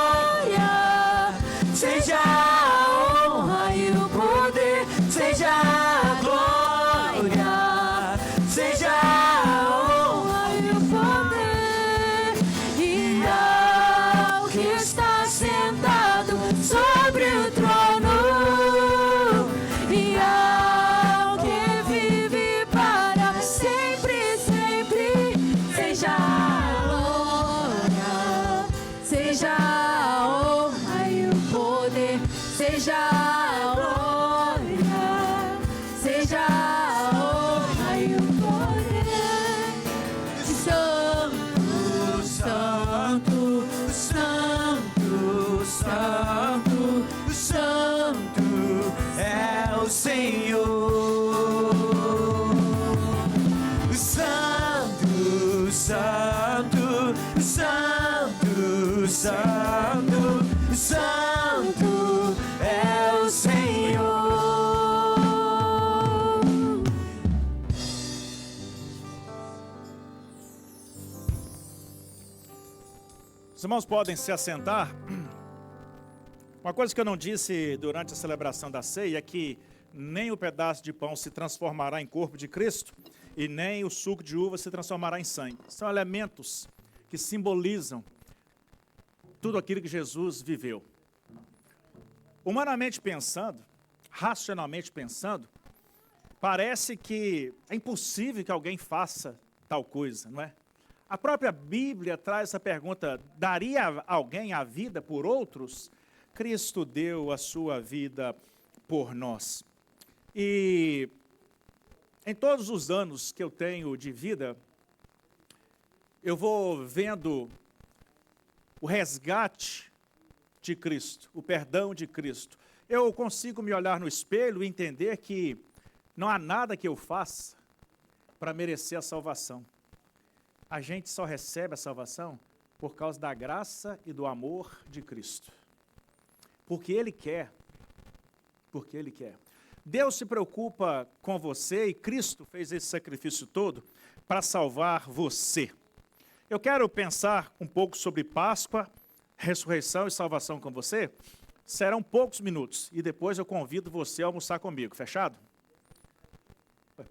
o Senhor. Santo, Santo, Santo, Santo, Santo é o Senhor. Os irmãos podem se assentar. Uma coisa que eu não disse durante a celebração da ceia é que nem o pedaço de pão se transformará em corpo de Cristo e nem o suco de uva se transformará em sangue. São elementos que simbolizam tudo aquilo que Jesus viveu. Humanamente pensando, racionalmente pensando, parece que é impossível que alguém faça tal coisa, não é? A própria Bíblia traz essa pergunta: daria alguém a vida por outros? Cristo deu a sua vida por nós. E em todos os anos que eu tenho de vida, eu vou vendo o resgate de Cristo, o perdão de Cristo. Eu consigo me olhar no espelho e entender que não há nada que eu faça para merecer a salvação. A gente só recebe a salvação por causa da graça e do amor de Cristo. Porque Ele quer. Porque Ele quer. Deus se preocupa com você e Cristo fez esse sacrifício todo para salvar você. Eu quero pensar um pouco sobre Páscoa, ressurreição e salvação com você. Serão poucos minutos e depois eu convido você a almoçar comigo. Fechado?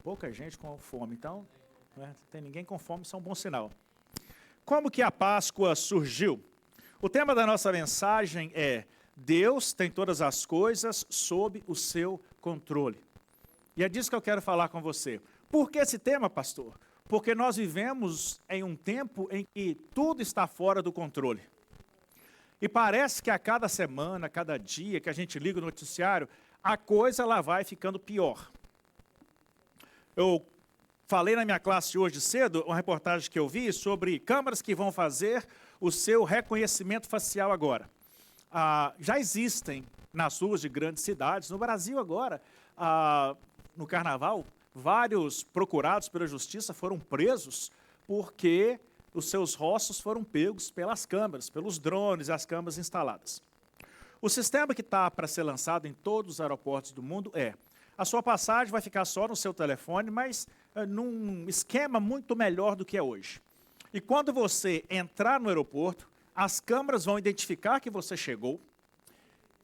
Pouca gente com fome, então, né? Tem ninguém com fome, isso é um bom sinal. Como que a Páscoa surgiu? O tema da nossa mensagem é: Deus tem todas as coisas sob o seu controle. E é disso que eu quero falar com você. Por que esse tema, pastor? Porque nós vivemos em um tempo em que tudo está fora do controle. E parece que a cada semana, a cada dia que a gente liga o noticiário, a coisa lá vai ficando pior. Eu falei na minha classe hoje cedo, uma reportagem que eu vi sobre câmeras que vão fazer o seu reconhecimento facial agora. Já existem nas ruas de grandes cidades, no Brasil agora, no Carnaval, vários procurados pela justiça foram presos porque os seus rostos foram pegos pelas câmeras, pelos drones e as câmeras instaladas. O sistema que está para ser lançado em todos os aeroportos do mundo a sua passagem vai ficar só no seu telefone, mas num esquema muito melhor do que é hoje. E quando você entrar no aeroporto, as câmeras vão identificar que você chegou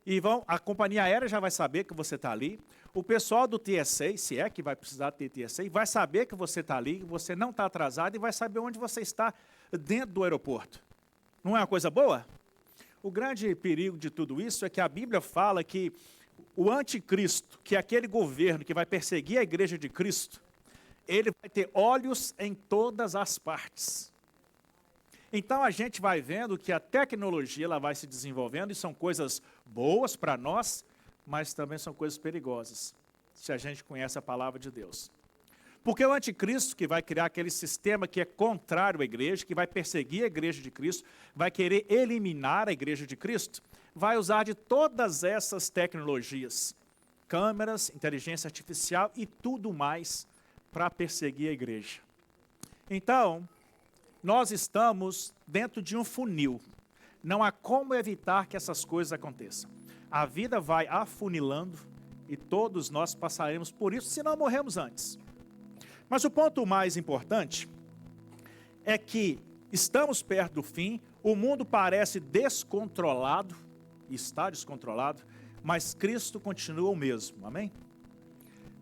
e a companhia aérea já vai saber que você está ali. O pessoal do TSA, se é que vai precisar ter TSA, vai saber que você está ali, que você não está atrasado e vai saber onde você está dentro do aeroporto. Não é uma coisa boa? O grande perigo de tudo isso é que a Bíblia fala que o anticristo, que é aquele governo que vai perseguir a igreja de Cristo, ele vai ter olhos em todas as partes. Então a gente vai vendo que a tecnologia ela vai se desenvolvendo e são coisas boas para nós, mas também são coisas perigosas, se a gente conhece a palavra de Deus. Porque o anticristo que vai criar aquele sistema que é contrário à igreja, que vai perseguir a igreja de Cristo, vai querer eliminar a igreja de Cristo, vai usar de todas essas tecnologias, câmeras, inteligência artificial e tudo mais para perseguir a igreja. Então, nós estamos dentro de um funil. Não há como evitar que essas coisas aconteçam. A vida vai afunilando e todos nós passaremos por isso se não morrermos antes. Mas o ponto mais importante é que estamos perto do fim, o mundo parece descontrolado, está descontrolado, mas Cristo continua o mesmo, amém?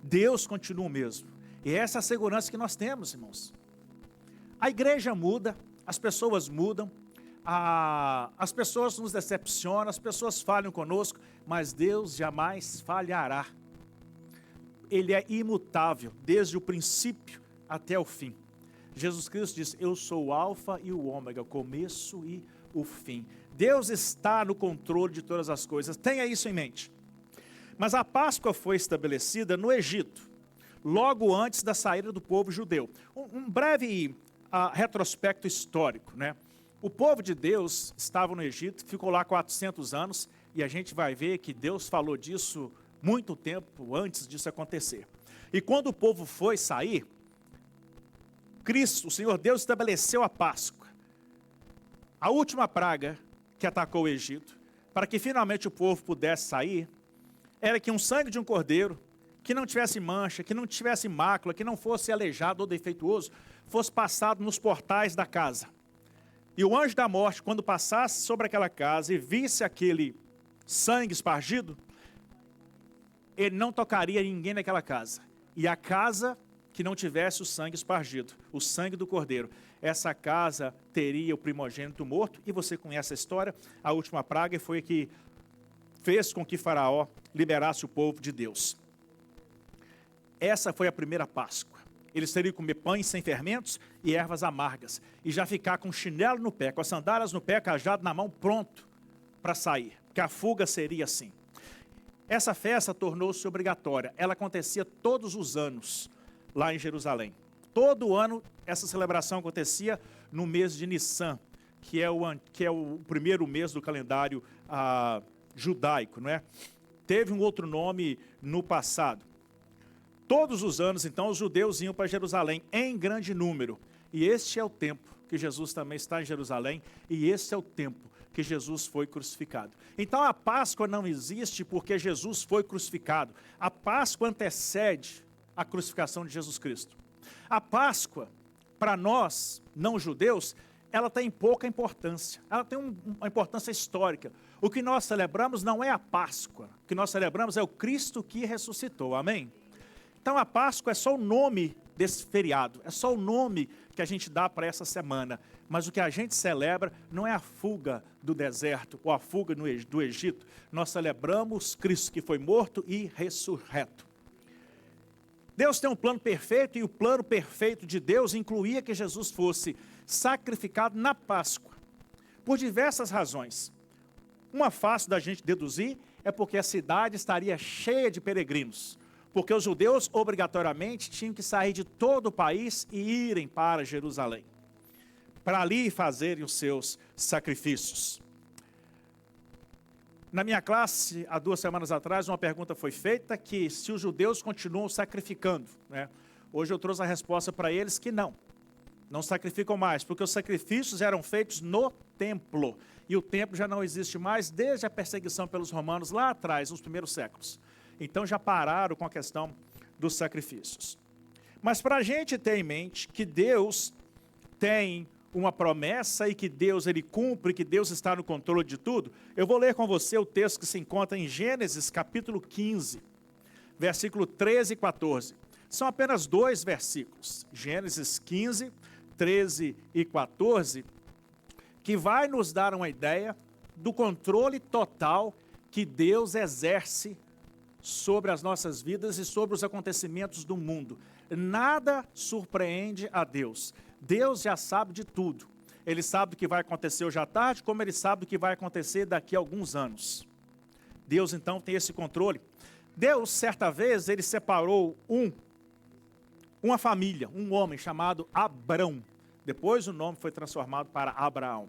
Deus continua o mesmo. E essa é a segurança que nós temos, irmãos. A igreja muda, as pessoas mudam, as pessoas nos decepcionam, as pessoas falham conosco, mas Deus jamais falhará. Ele é imutável, desde o princípio até o fim. Jesus Cristo diz: eu sou o alfa e o ômega, o começo e o fim. Deus está no controle de todas as coisas, tenha isso em mente. Mas a Páscoa foi estabelecida no Egito, logo antes da saída do povo judeu. Um breve retrospecto histórico, né? O povo de Deus estava no Egito, ficou lá 400 anos, e a gente vai ver que Deus falou disso muito tempo antes disso acontecer. E quando o povo foi sair, Cristo, o Senhor Deus, estabeleceu a Páscoa, a última praga que atacou o Egito, para que finalmente o povo pudesse sair, era que um sangue de um cordeiro, que não tivesse mancha, que não tivesse mácula, que não fosse aleijado ou defeituoso, fosse passado nos portais da casa. E o anjo da morte, quando passasse sobre aquela casa e visse aquele sangue espargido, ele não tocaria ninguém naquela casa. E a casa que não tivesse o sangue espargido, o sangue do cordeiro, essa casa teria o primogênito morto. E você conhece a história, a última praga foi que fez com que Faraó liberasse o povo de Deus. Essa foi a primeira Páscoa. Eles teriam que comer pães sem fermentos e ervas amargas. E já ficar com chinelo no pé, com as sandálias no pé, cajado na mão, pronto para sair. Porque a fuga seria assim. Essa festa tornou-se obrigatória. Ela acontecia todos os anos lá em Jerusalém. Todo ano essa celebração acontecia no mês de Nissan, que é o primeiro mês do calendário judaico, não é? Teve um outro nome no passado. Todos os anos, então, os judeus iam para Jerusalém em grande número. E este é o tempo que Jesus também está em Jerusalém, e este é o tempo que Jesus foi crucificado. Então a Páscoa não existe porque Jesus foi crucificado. A Páscoa antecede a crucificação de Jesus Cristo. A Páscoa, para nós, não judeus, ela tem pouca importância. Ela tem uma importância histórica. O que nós celebramos não é a Páscoa. O que nós celebramos é o Cristo que ressuscitou. Amém? Então a Páscoa é só o nome desse feriado. É só o nome que a gente dá para essa semana. Mas o que a gente celebra não é a fuga do deserto ou a fuga do Egito. Nós celebramos Cristo que foi morto e ressurreto. Deus tem um plano perfeito, e o plano perfeito de Deus incluía que Jesus fosse sacrificado na Páscoa, por diversas razões. Uma fácil da gente deduzir é porque a cidade estaria cheia de peregrinos, porque os judeus obrigatoriamente tinham que sair de todo o país e irem para Jerusalém, para ali fazerem os seus sacrifícios. Na minha classe, há 2 semanas atrás, uma pergunta foi feita que se os judeus continuam sacrificando, né? Hoje eu trouxe a resposta para eles que não sacrificam mais, porque os sacrifícios eram feitos no templo, e o templo já não existe mais desde a perseguição pelos romanos lá atrás, nos primeiros séculos. Então já pararam com a questão dos sacrifícios. Mas para a gente ter em mente que Deus tem uma promessa e que Deus ele cumpre, que Deus está no controle de tudo, eu vou ler com você o texto que se encontra em Gênesis capítulo 15, versículo 13 e 14. São apenas 2 versículos, Gênesis 15, 13 e 14, que vai nos dar uma ideia do controle total que Deus exerce sobre as nossas vidas e sobre os acontecimentos do mundo. Nada surpreende a Deus. Deus já sabe de tudo. Ele sabe o que vai acontecer hoje à tarde, como ele sabe o que vai acontecer daqui a alguns anos. Deus, então, tem esse controle. Deus, certa vez, ele separou uma família, um homem chamado Abrão. Depois o nome foi transformado para Abraão.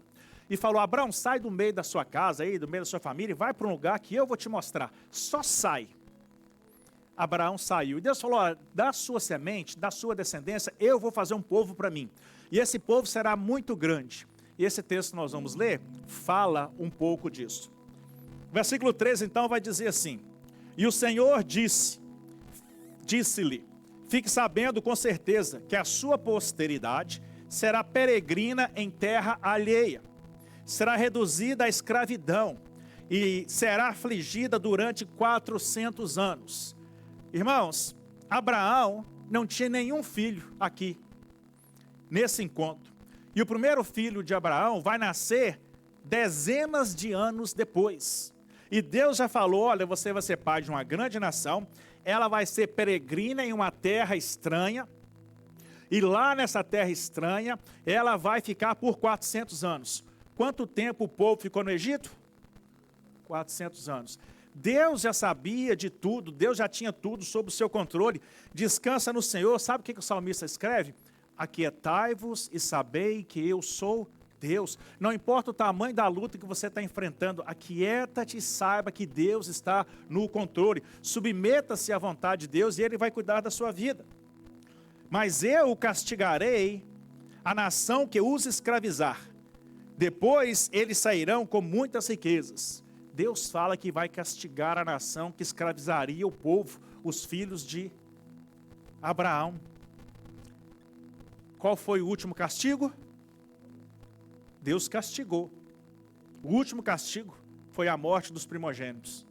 E falou: Abraão, sai do meio da sua casa, aí, do meio da sua família, e vai para um lugar que eu vou te mostrar. Só sai. Abraão saiu. E Deus falou: da sua semente, da sua descendência, eu vou fazer um povo para mim. E esse povo será muito grande. E esse texto que nós vamos ler fala um pouco disso. Versículo 13, então, vai dizer assim: E o Senhor disse-lhe, fique sabendo com certeza que a sua posteridade será peregrina em terra alheia, será reduzida à escravidão e será afligida durante 400 anos. Irmãos, Abraão não tinha nenhum filho aqui, nesse encontro. E o primeiro filho de Abraão vai nascer dezenas de anos depois. E Deus já falou: olha, você vai ser pai de uma grande nação, ela vai ser peregrina em uma terra estranha, e lá nessa terra estranha, ela vai ficar por 400 anos. Quanto tempo o povo ficou no Egito? 400 anos. Deus já sabia de tudo, Deus já tinha tudo sob o seu controle. Descansa no Senhor. Sabe o que o salmista escreve? Aquietai-vos e sabei que eu sou Deus. Não importa o tamanho da luta que você está enfrentando, aquieta-te e saiba que Deus está no controle. Submeta-se à vontade de Deus e Ele vai cuidar da sua vida. Mas eu castigarei a nação que os escravizar. Depois eles sairão com muitas riquezas. Deus fala que vai castigar a nação que escravizaria o povo, os filhos de Abraão. Qual foi o último castigo? Deus castigou. O último castigo foi a morte dos primogênitos.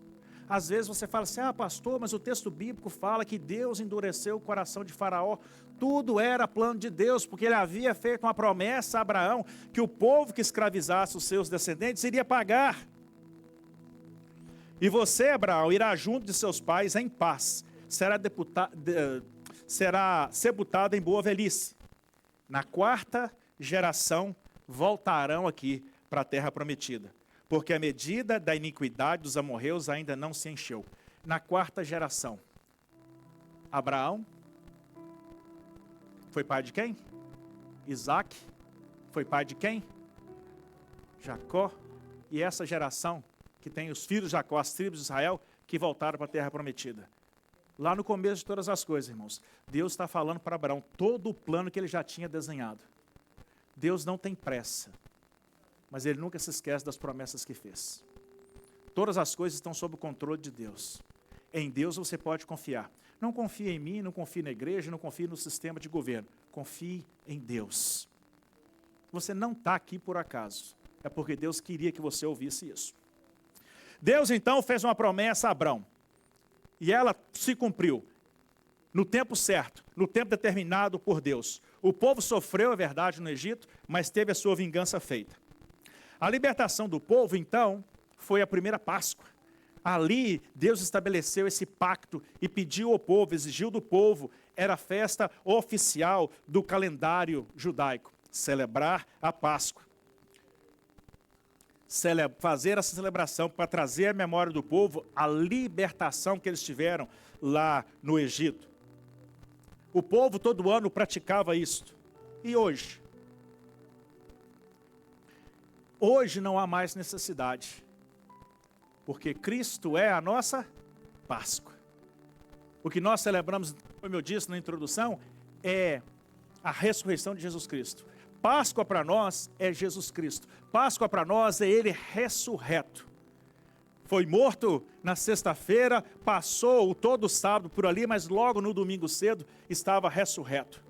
Às vezes você fala assim, pastor, mas o texto bíblico fala que Deus endureceu o coração de Faraó. Tudo era plano de Deus, porque ele havia feito uma promessa a Abraão, que o povo que escravizasse os seus descendentes iria pagar. E você, Abraão, irá junto de seus pais em paz, será sepultado em boa velhice. Na 4ª geração voltarão aqui para a terra prometida, porque a medida da iniquidade dos amorreus ainda não se encheu. Na 4ª geração, Abraão foi pai de quem? Isaac foi pai de quem? Jacó. E essa geração que tem os filhos de Jacó, as tribos de Israel, que voltaram para a terra prometida. Lá no começo de todas as coisas, irmãos, Deus está falando para Abraão todo o plano que ele já tinha desenhado. Deus não tem pressa, mas Ele nunca se esquece das promessas que fez. Todas as coisas estão sob o controle de Deus. Em Deus você pode confiar. Não confie em mim, não confie na igreja, não confie no sistema de governo. Confie em Deus. Você não está aqui por acaso. É porque Deus queria que você ouvisse isso. Deus então fez uma promessa a Abraão. E ela se cumpriu. No tempo certo, no tempo determinado por Deus. O povo sofreu, é verdade, no Egito, mas teve a sua vingança feita. A libertação do povo, então, foi a primeira Páscoa. Ali, Deus estabeleceu esse pacto e pediu ao povo, exigiu do povo, era a festa oficial do calendário judaico, celebrar a Páscoa. Fazer essa celebração para trazer à memória do povo a libertação que eles tiveram lá no Egito. O povo todo ano praticava isto. E hoje? Hoje não há mais necessidade. Porque Cristo é a nossa Páscoa. O que nós celebramos, como eu disse na introdução, é a ressurreição de Jesus Cristo. Páscoa para nós é Jesus Cristo. Páscoa para nós é Ele ressurreto. Foi morto na sexta-feira, passou todo o sábado por ali, mas logo no domingo cedo estava ressurreto.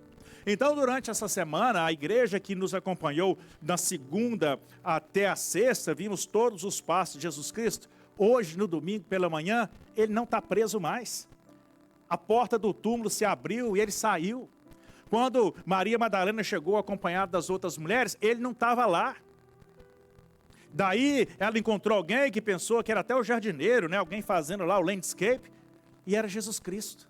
Então, durante essa semana, a igreja que nos acompanhou da segunda até a sexta, vimos todos os passos de Jesus Cristo. Hoje, no domingo pela manhã, Ele não está preso mais. A porta do túmulo se abriu e Ele saiu. Quando Maria Madalena chegou acompanhada das outras mulheres, Ele não estava lá. Daí ela encontrou alguém que pensou que era até o jardineiro, né? Alguém fazendo lá o landscape, e era Jesus Cristo.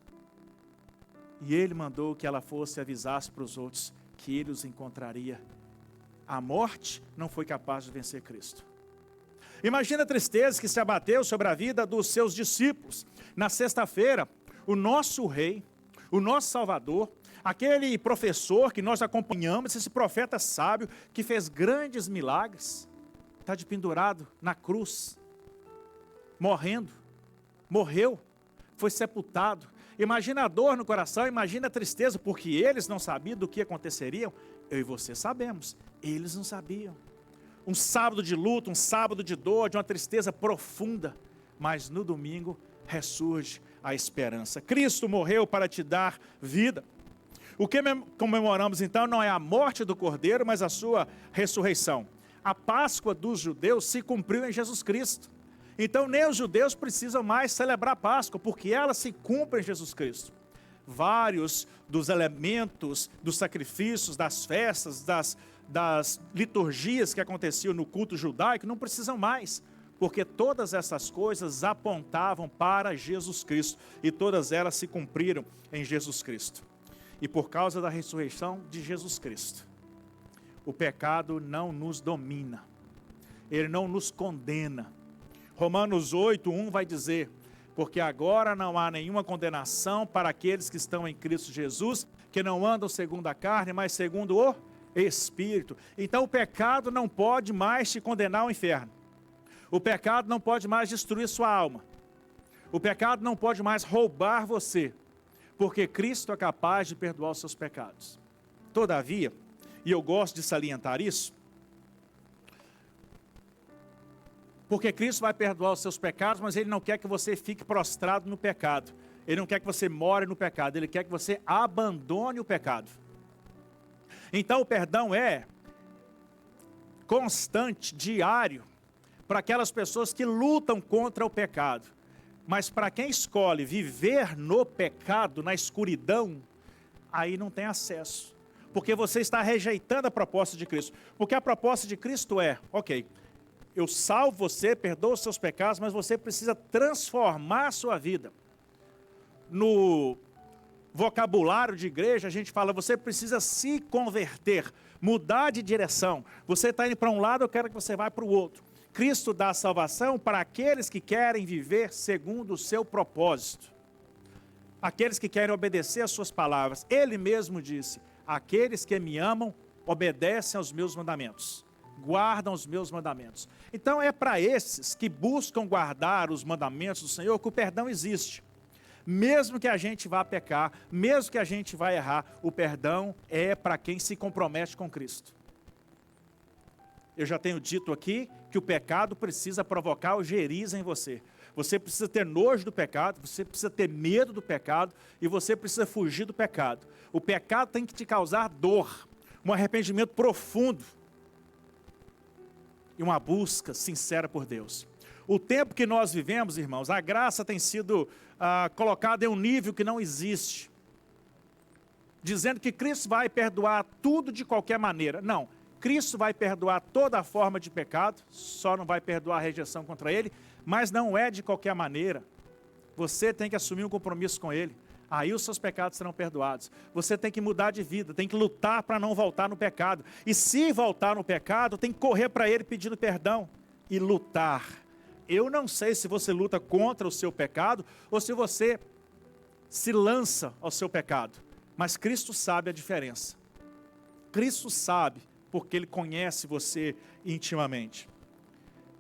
E Ele mandou que ela fosse e avisasse para os outros que Ele os encontraria. A morte não foi capaz de vencer Cristo. Imagina a tristeza que se abateu sobre a vida dos seus discípulos. Na sexta-feira, o nosso rei, o nosso Salvador, aquele professor que nós acompanhamos, esse profeta sábio que fez grandes milagres, está de pendurado na cruz, morrendo, morreu, foi sepultado. Imagina a dor no coração, imagina a tristeza, porque eles não sabiam do que aconteceria. Eu e você sabemos, eles não sabiam. Um sábado de luto, um sábado de dor, de uma tristeza profunda, mas no domingo ressurge a esperança. Cristo morreu para te dar vida. O que comemoramos então não é a morte do Cordeiro, mas a sua ressurreição. A Páscoa dos judeus se cumpriu em Jesus Cristo. Então nem os judeus precisam mais celebrar a Páscoa, porque ela se cumpre em Jesus Cristo. Vários dos elementos, dos sacrifícios, das festas, das liturgias que aconteciam no culto judaico não precisam mais, porque todas essas coisas apontavam para Jesus Cristo e todas elas se cumpriram em Jesus Cristo. E por causa da ressurreição de Jesus Cristo, o pecado não nos domina, ele não nos condena. Romanos 8:1 vai dizer: porque agora não há nenhuma condenação para aqueles que estão em Cristo Jesus, que não andam segundo a carne, mas segundo o espírito. Então o pecado não pode mais te condenar ao inferno. O pecado não pode mais destruir sua alma. O pecado não pode mais roubar você, porque Cristo é capaz de perdoar os seus pecados. Todavia, e eu gosto de salientar isso, porque Cristo vai perdoar os seus pecados, mas Ele não quer que você fique prostrado no pecado. Ele não quer que você more no pecado, Ele quer que você abandone o pecado. Então o perdão é constante, diário, para aquelas pessoas que lutam contra o pecado. Mas para quem escolhe viver no pecado, na escuridão, aí não tem acesso. Porque você está rejeitando a proposta de Cristo. Porque a proposta de Cristo é, ok, eu salvo você, perdoo os seus pecados, mas você precisa transformar a sua vida. No vocabulário de igreja, a gente fala, você precisa se converter, mudar de direção. Você está indo para um lado, eu quero que você vá para o outro. Cristo dá salvação para aqueles que querem viver segundo o seu propósito. Aqueles que querem obedecer às suas palavras. Ele mesmo disse, aqueles que me amam, obedecem aos meus mandamentos. Guardam os meus mandamentos. Então é para esses que buscam guardar os mandamentos do Senhor que o perdão existe. Mesmo que a gente vá pecar, mesmo que a gente vá errar, o perdão é para quem se compromete com Cristo. Eu já tenho dito aqui que o pecado precisa provocar algeriza em você. Você precisa ter nojo do pecado, você precisa ter medo do pecado e você precisa fugir do pecado. O pecado tem que te causar dor, um arrependimento profundo e uma busca sincera por Deus. O tempo que nós vivemos, irmãos, a graça tem sido colocada em um nível que não existe. Dizendo que Cristo vai perdoar tudo de qualquer maneira. Não, Cristo vai perdoar toda a forma de pecado, só não vai perdoar a rejeição contra Ele, mas não é de qualquer maneira. Você tem que assumir um compromisso com Ele. Aí os seus pecados serão perdoados. Você tem que mudar de vida, tem que lutar para não voltar no pecado. E se voltar no pecado, tem que correr para Ele pedindo perdão e lutar. Eu não sei se você luta contra o seu pecado ou se você se lança ao seu pecado. Mas Cristo sabe a diferença. Cristo sabe, porque Ele conhece você intimamente.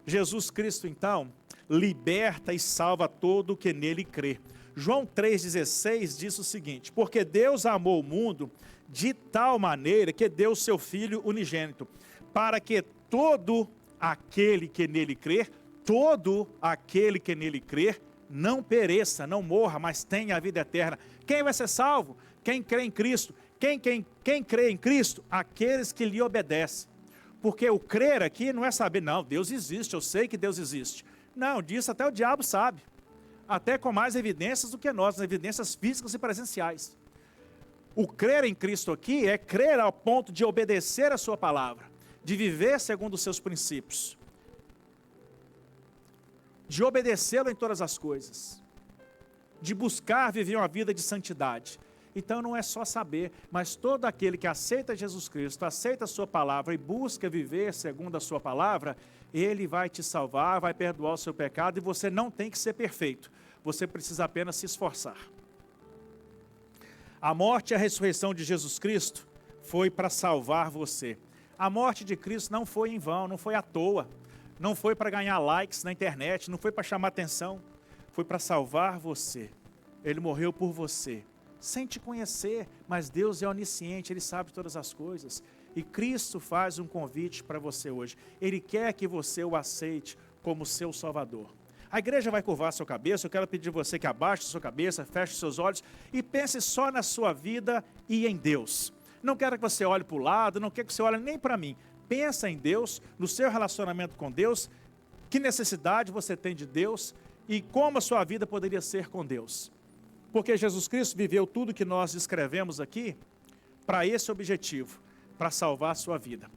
Jesus Cristo, então, liberta e salva todo o que nele crê. João 3,16 diz o seguinte, porque Deus amou o mundo de tal maneira que deu o seu Filho unigênito, para que todo aquele que nele crer, não pereça, não morra, mas tenha a vida eterna. Quem vai ser salvo? Quem crê em Cristo. Quem crê em Cristo? Aqueles que lhe obedecem. Porque o crer aqui não é saber, não, Deus existe, eu sei que Deus existe. Não, disso até o diabo sabe. Até com mais evidências do que nós, evidências físicas e presenciais. O crer em Cristo aqui é crer ao ponto de obedecer a sua palavra, de viver segundo os seus princípios, de obedecê-lo em todas as coisas, de buscar viver uma vida de santidade. Então não é só saber, mas todo aquele que aceita Jesus Cristo, aceita a sua palavra e busca viver segundo a sua palavra, Ele vai te salvar, vai perdoar o seu pecado e você não tem que ser perfeito, você precisa apenas se esforçar. A morte e a ressurreição de Jesus Cristo foi para salvar você. A morte de Cristo não foi em vão, não foi à toa, não foi para ganhar likes na internet, não foi para chamar atenção, foi para salvar você. Ele morreu por você, sem te conhecer, mas Deus é onisciente, Ele sabe todas as coisas. E Cristo faz um convite para você hoje. Ele quer que você o aceite como seu Salvador. A igreja vai curvar a sua cabeça, eu quero pedir a você que abaixe a sua cabeça, feche os seus olhos e pense só na sua vida e em Deus. Não quero que você olhe para o lado, não quero que você olhe nem para mim. Pensa em Deus, no seu relacionamento com Deus, que necessidade você tem de Deus e como a sua vida poderia ser com Deus. Porque Jesus Cristo viveu tudo que nós descrevemos aqui para esse objetivo, para salvar a sua vida.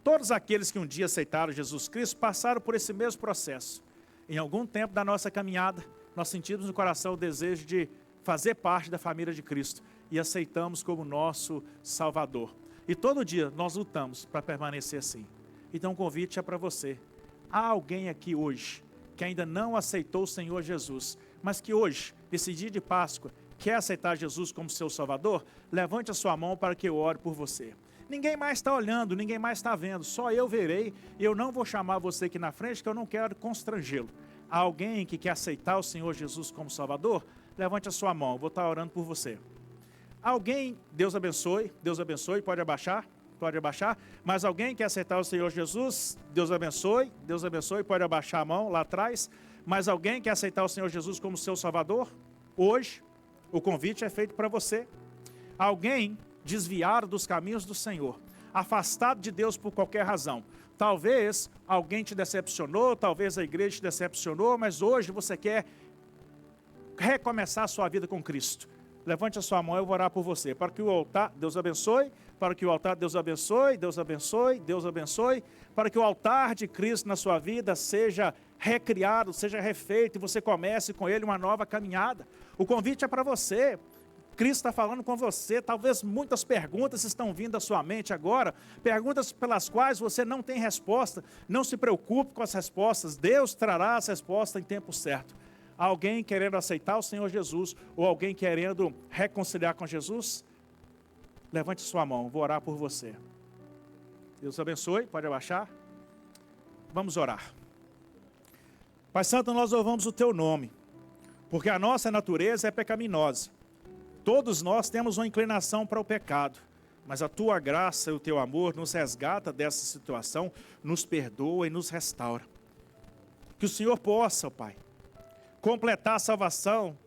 Todos aqueles que um dia aceitaram Jesus Cristo passaram por esse mesmo processo. Em algum tempo da nossa caminhada, nós sentimos no coração o desejo de fazer parte da família de Cristo e aceitamos como nosso Salvador. E todo dia nós lutamos para permanecer assim. Então o convite é para você. Há alguém aqui hoje que ainda não aceitou o Senhor Jesus, mas que hoje, nesse dia de Páscoa, quer aceitar Jesus como seu Salvador? Levante a sua mão para que eu ore por você. Ninguém mais está olhando, ninguém mais está vendo, só eu verei, e eu não vou chamar você aqui na frente, que eu não quero constrangê-lo. Alguém que quer aceitar o Senhor Jesus como Salvador, levante a sua mão, eu vou estar orando por você. Alguém, Deus abençoe, pode abaixar, mas alguém quer aceitar o Senhor Jesus, Deus abençoe, pode abaixar a mão lá atrás, mas alguém quer aceitar o Senhor Jesus como seu Salvador? Hoje, o convite é feito para você. Alguém desviado dos caminhos do Senhor, afastado de Deus por qualquer razão. Talvez alguém te decepcionou, talvez a igreja te decepcionou, mas hoje você quer recomeçar a sua vida com Cristo. Levante a sua mão, eu vou orar por você. Para que o altar, Deus abençoe, para que o altar, Deus abençoe, para que o altar de Cristo na sua vida seja recriado, seja refeito, e você comece com ele uma nova caminhada. O convite é para você. Cristo está falando com você, talvez muitas perguntas estão vindo à sua mente agora, perguntas pelas quais você não tem resposta. Não se preocupe com as respostas, Deus trará as respostas em tempo certo. Alguém querendo aceitar o Senhor Jesus, ou alguém querendo reconciliar com Jesus, levante sua mão, vou orar por você. Deus abençoe, pode abaixar. Vamos orar. Pai Santo, nós louvamos o Teu nome, porque a nossa natureza é pecaminosa. Todos nós temos uma inclinação para o pecado, mas a Tua graça e o Teu amor nos resgata dessa situação, nos perdoa e nos restaura. Que o Senhor possa, Pai, completar a salvação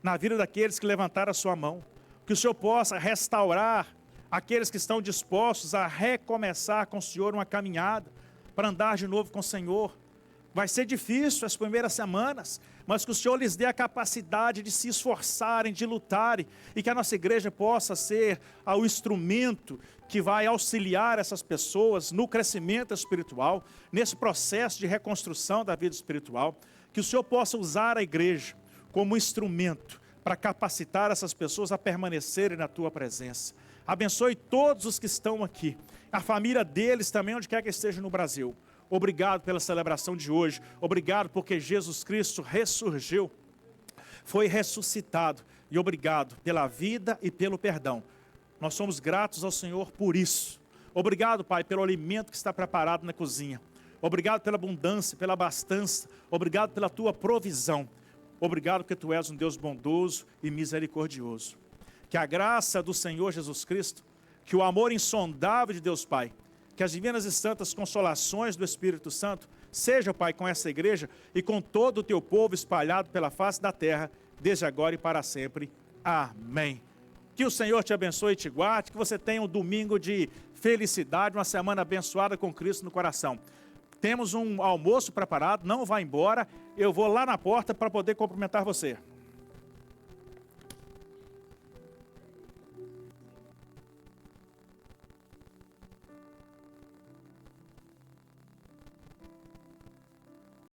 na vida daqueles que levantaram a sua mão. Que o Senhor possa restaurar aqueles que estão dispostos a recomeçar com o Senhor uma caminhada, para andar de novo com o Senhor. Vai ser difícil as primeiras semanas, mas que o Senhor lhes dê a capacidade de se esforçarem, de lutarem, e que a nossa igreja possa ser o instrumento que vai auxiliar essas pessoas no crescimento espiritual, nesse processo de reconstrução da vida espiritual. Que o Senhor possa usar a igreja como instrumento para capacitar essas pessoas a permanecerem na Tua presença. Abençoe todos os que estão aqui, a família deles também, onde quer que estejam no Brasil. Obrigado pela celebração de hoje. Obrigado porque Jesus Cristo ressurgiu, foi ressuscitado. E obrigado pela vida e pelo perdão. Nós somos gratos ao Senhor por isso. Obrigado, Pai, pelo alimento que está preparado na cozinha. Obrigado pela abundância, pela abastança. Obrigado pela Tua provisão. Obrigado porque Tu és um Deus bondoso e misericordioso. Que a graça do Senhor Jesus Cristo, que o amor insondável de Deus Pai, que as divinas e santas consolações do Espírito Santo seja, Pai, com essa igreja e com todo o Teu povo espalhado pela face da terra, desde agora e para sempre. Amém. Que o Senhor te abençoe e te guarde, que você tenha um domingo de felicidade, uma semana abençoada com Cristo no coração. Temos um almoço preparado, não vá embora, eu vou lá na porta para poder cumprimentar você.